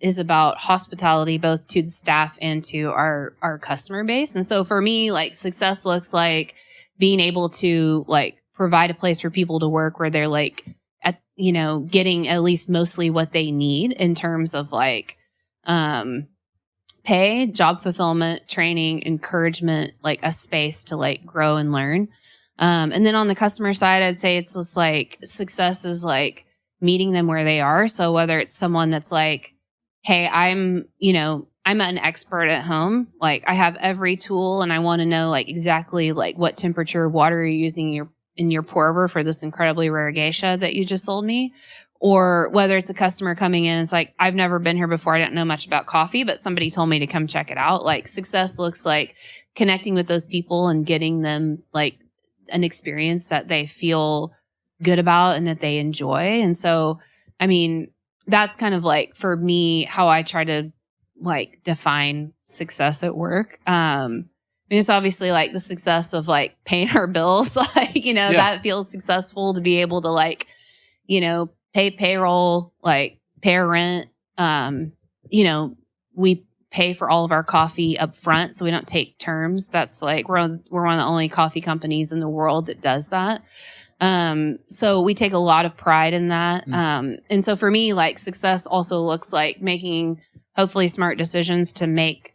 hospitality, both to the staff and to our customer base. And so for me, like success looks like being able to like provide a place for people to work where they're like getting at least mostly what they need in terms of like pay, job fulfillment, training, encouragement, like a space to like grow and learn. And then on the customer side, I'd say it's just like success is like meeting them where they are. So whether it's someone that's like, hey, I'm an expert at home. Like I have every tool and I want to know like exactly like what temperature of water you're using in your pour over for this incredibly rare geisha that you just sold me. Or whether it's a customer coming in, it's like, I've never been here before. I don't know much about coffee, but somebody told me to come check it out. Like success looks like connecting with those people and getting them like an experience that they feel good about and that they enjoy. And so, I mean, that's kind of like for me, how I try to like define success at work. I mean, it's obviously like the success of like paying our bills, like, that feels successful to be able to like, pay payroll, like pay our rent. We pay for all of our coffee up front, so we don't take terms. That's like, we're one of the only coffee companies in the world that does that. So we take a lot of pride in that. And so for me, like success also looks like making hopefully smart decisions to make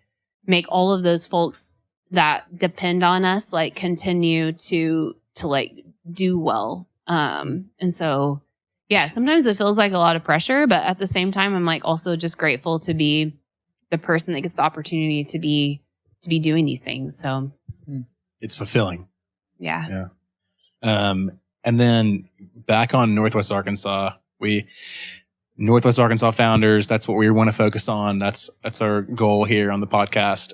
all of those folks that depend on us, like continue to like do well. And so, yeah, sometimes it feels like a lot of pressure, but at the same time, I'm like also just grateful to be the person that gets the opportunity to be doing these things. So it's fulfilling. Yeah. And then back on Northwest Arkansas, Northwest Arkansas Founders, that's what we want to focus on. That's our goal here on the podcast.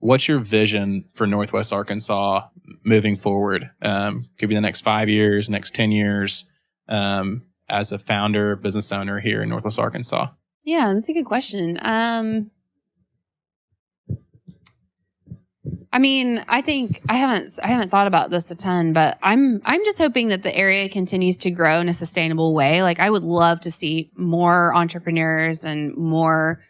What's your vision for Northwest Arkansas moving forward? Could be the next 5 years, next 10 years, as a founder, business owner here in Northwest Arkansas? Yeah, that's a good question. I mean, I think I haven't thought about this a ton, but I'm just hoping that the area continues to grow in a sustainable way. Like I would love to see more entrepreneurs and more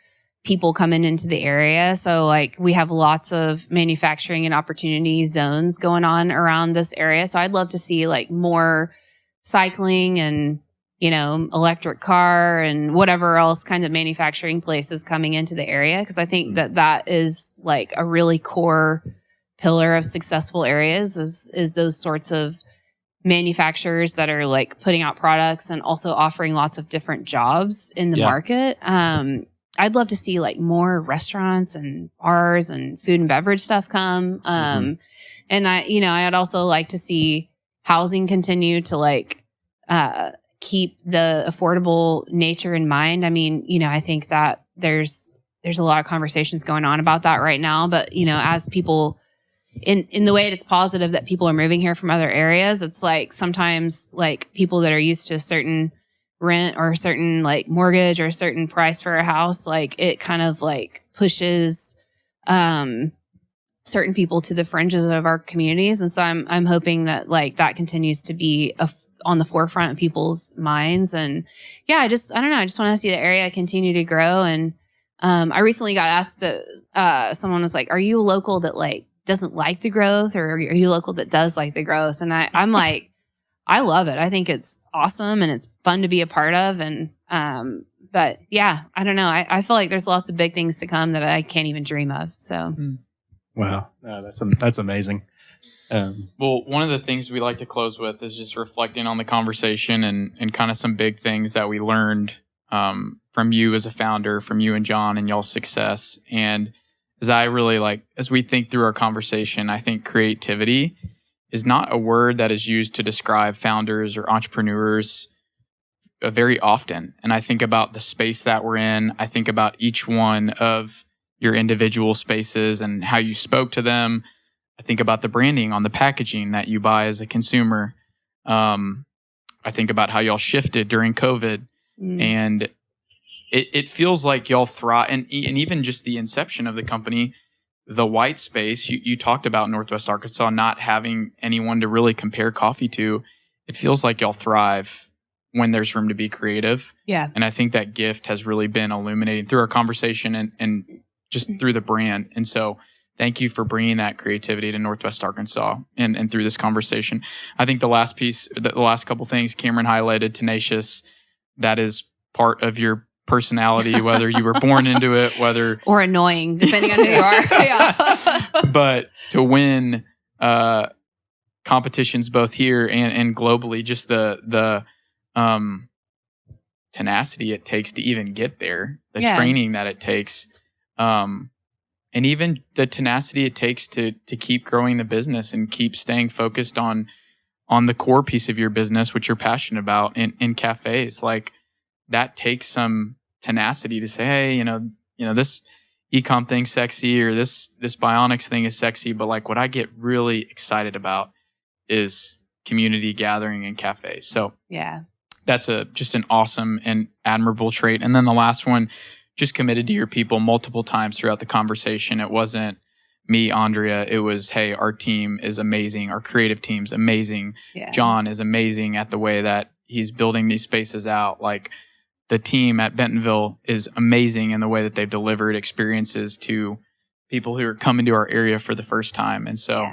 people coming into the area. So like we have lots of manufacturing and opportunity zones going on around this area. So I'd love to see like more cycling and, electric car and whatever else kind of manufacturing places coming into the area. Cause I think that is like a really core pillar of successful areas is those sorts of manufacturers that are like putting out products and also offering lots of different jobs in the market. I'd love to see like more restaurants and bars and food and beverage stuff come. And I'd also like to see housing continue to like, keep the affordable nature in mind. I mean, I think that there's a lot of conversations going on about that right now, but as people in the way it's positive that people are moving here from other areas, it's like sometimes like people that are used to a certain rent or a certain like mortgage or a certain price for a house, like it kind of like pushes certain people to the fringes of our communities. And so I'm hoping that like that continues to be on the forefront of people's minds. And yeah, I don't know. I just want to see the area continue to grow. And I recently got asked that someone was like, are you a local that like doesn't like the growth, or are you a local that does like the growth? And I'm like, I love it. I think it's awesome and it's fun to be a part of. And but yeah, I don't know. I feel like there's lots of big things to come that I can't even dream of. So wow, that's amazing. Well, one of the things we like to close with is just reflecting on the conversation and kind of some big things that we learned from you as a founder, from you and John and y'all's success. And as we think through our conversation, I think creativity is not a word that is used to describe founders or entrepreneurs very often. And I think about the space that we're in. I think about each one of your individual spaces and how you spoke to them. I think about the branding on the packaging that you buy as a consumer. I think about how y'all shifted during COVID. And it feels like y'all thrive. And even just the inception of the company, the white space, you talked about Northwest Arkansas not having anyone to really compare coffee to. It feels like y'all thrive when there's room to be creative. Yeah. And I think that gift has really been illuminating through our conversation and just through the brand. And so thank you for bringing that creativity to Northwest Arkansas and through this conversation. I think the last piece, the last couple things Cameron highlighted, tenacious, that is part of your personality, whether you were born into it, whether... Or annoying, depending on who you are. Yeah. But to win competitions both here and globally, just the tenacity it takes to even get there, the training that it takes, and even the tenacity it takes to keep growing the business and keep staying focused on the core piece of your business, which you're passionate about in cafes. Like, that takes some tenacity to say, hey, you know, this e-com thing's sexy, or this Bionics thing is sexy, but like what I get really excited about is community gathering in cafes. So yeah, that's just an awesome and admirable trait. And then the last one, just committed to your people multiple times throughout the conversation. It wasn't me, Andrea. It was, hey, our team is amazing. Our creative team's amazing. Yeah. John is amazing at the way that he's building these spaces out. Like, the team at Bentonville is amazing in the way that they've delivered experiences to people who are coming to our area for the first time. And so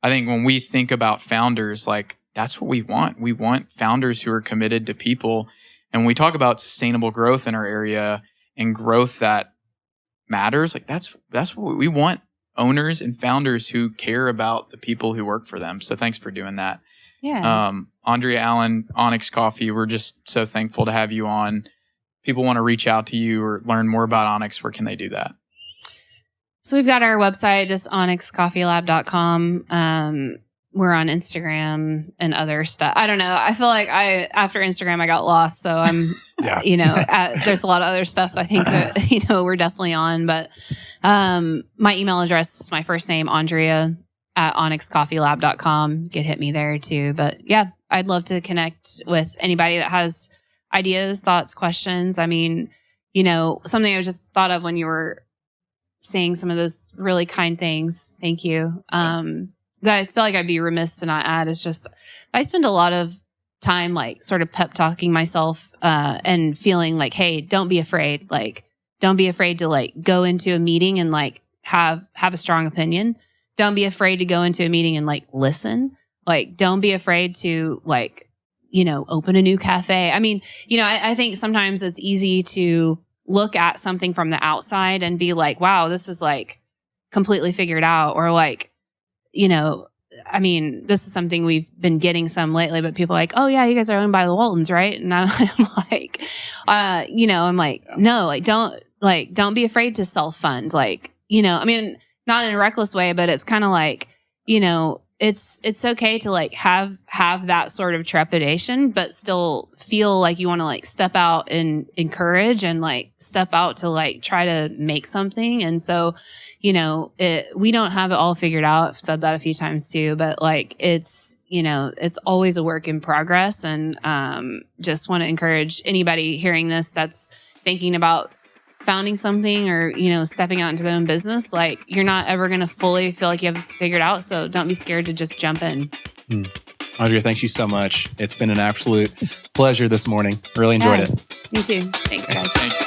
I think when we think about founders, like, that's what we want. We want founders who are committed to people. And when we talk about sustainable growth in our area and growth that matters, like that's what we want. Owners and founders who care about the people who work for them. So thanks for doing that. Yeah. Andrea Allen, Onyx Coffee, we're just so thankful to have you on. People want to reach out to you or learn more about Onyx, where can they do that? So we've got our website, just onyxcoffeelab.com. We're on Instagram and other stuff. I don't know. I feel like after Instagram, I got lost. So I'm, there's a lot of other stuff I think that, we're definitely on. But my email address is my first name, Andrea, at onyxcoffeelab.com. You could hit me there too. But yeah, I'd love to connect with anybody that has ideas, thoughts, questions. I mean, something I just thought of when you were saying some of those really kind things. Thank you. That I feel like I'd be remiss to not add is just, I spend a lot of time like sort of pep talking myself and feeling like, hey, don't be afraid. Like, don't be afraid to like go into a meeting and like have a strong opinion. Don't be afraid to go into a meeting and like listen. Like, don't be afraid to like, open a new cafe. I mean, I think sometimes it's easy to look at something from the outside and be like, wow, this is like completely figured out. Or like, I mean, this is something we've been getting some lately, but people are like, oh yeah, you guys are owned by the Waltons, right? And I'm like, no, like, don't be afraid to self-fund. Like, I mean, not in a reckless way, but it's kind of like, it's okay to like have that sort of trepidation, but still feel like you want to like step out and encourage and like step out to like try to make something. And so, we don't have it all figured out. I've said that a few times too, but like it's always a work in progress. And just want to encourage anybody hearing this that's thinking about founding something or, stepping out into their own business. Like, you're not ever going to fully feel like you have it figured out. So don't be scared to just jump in. Andrea, thank you so much. It's been an absolute pleasure this morning. Really enjoyed it. Me too. Thanks, guys. Thanks.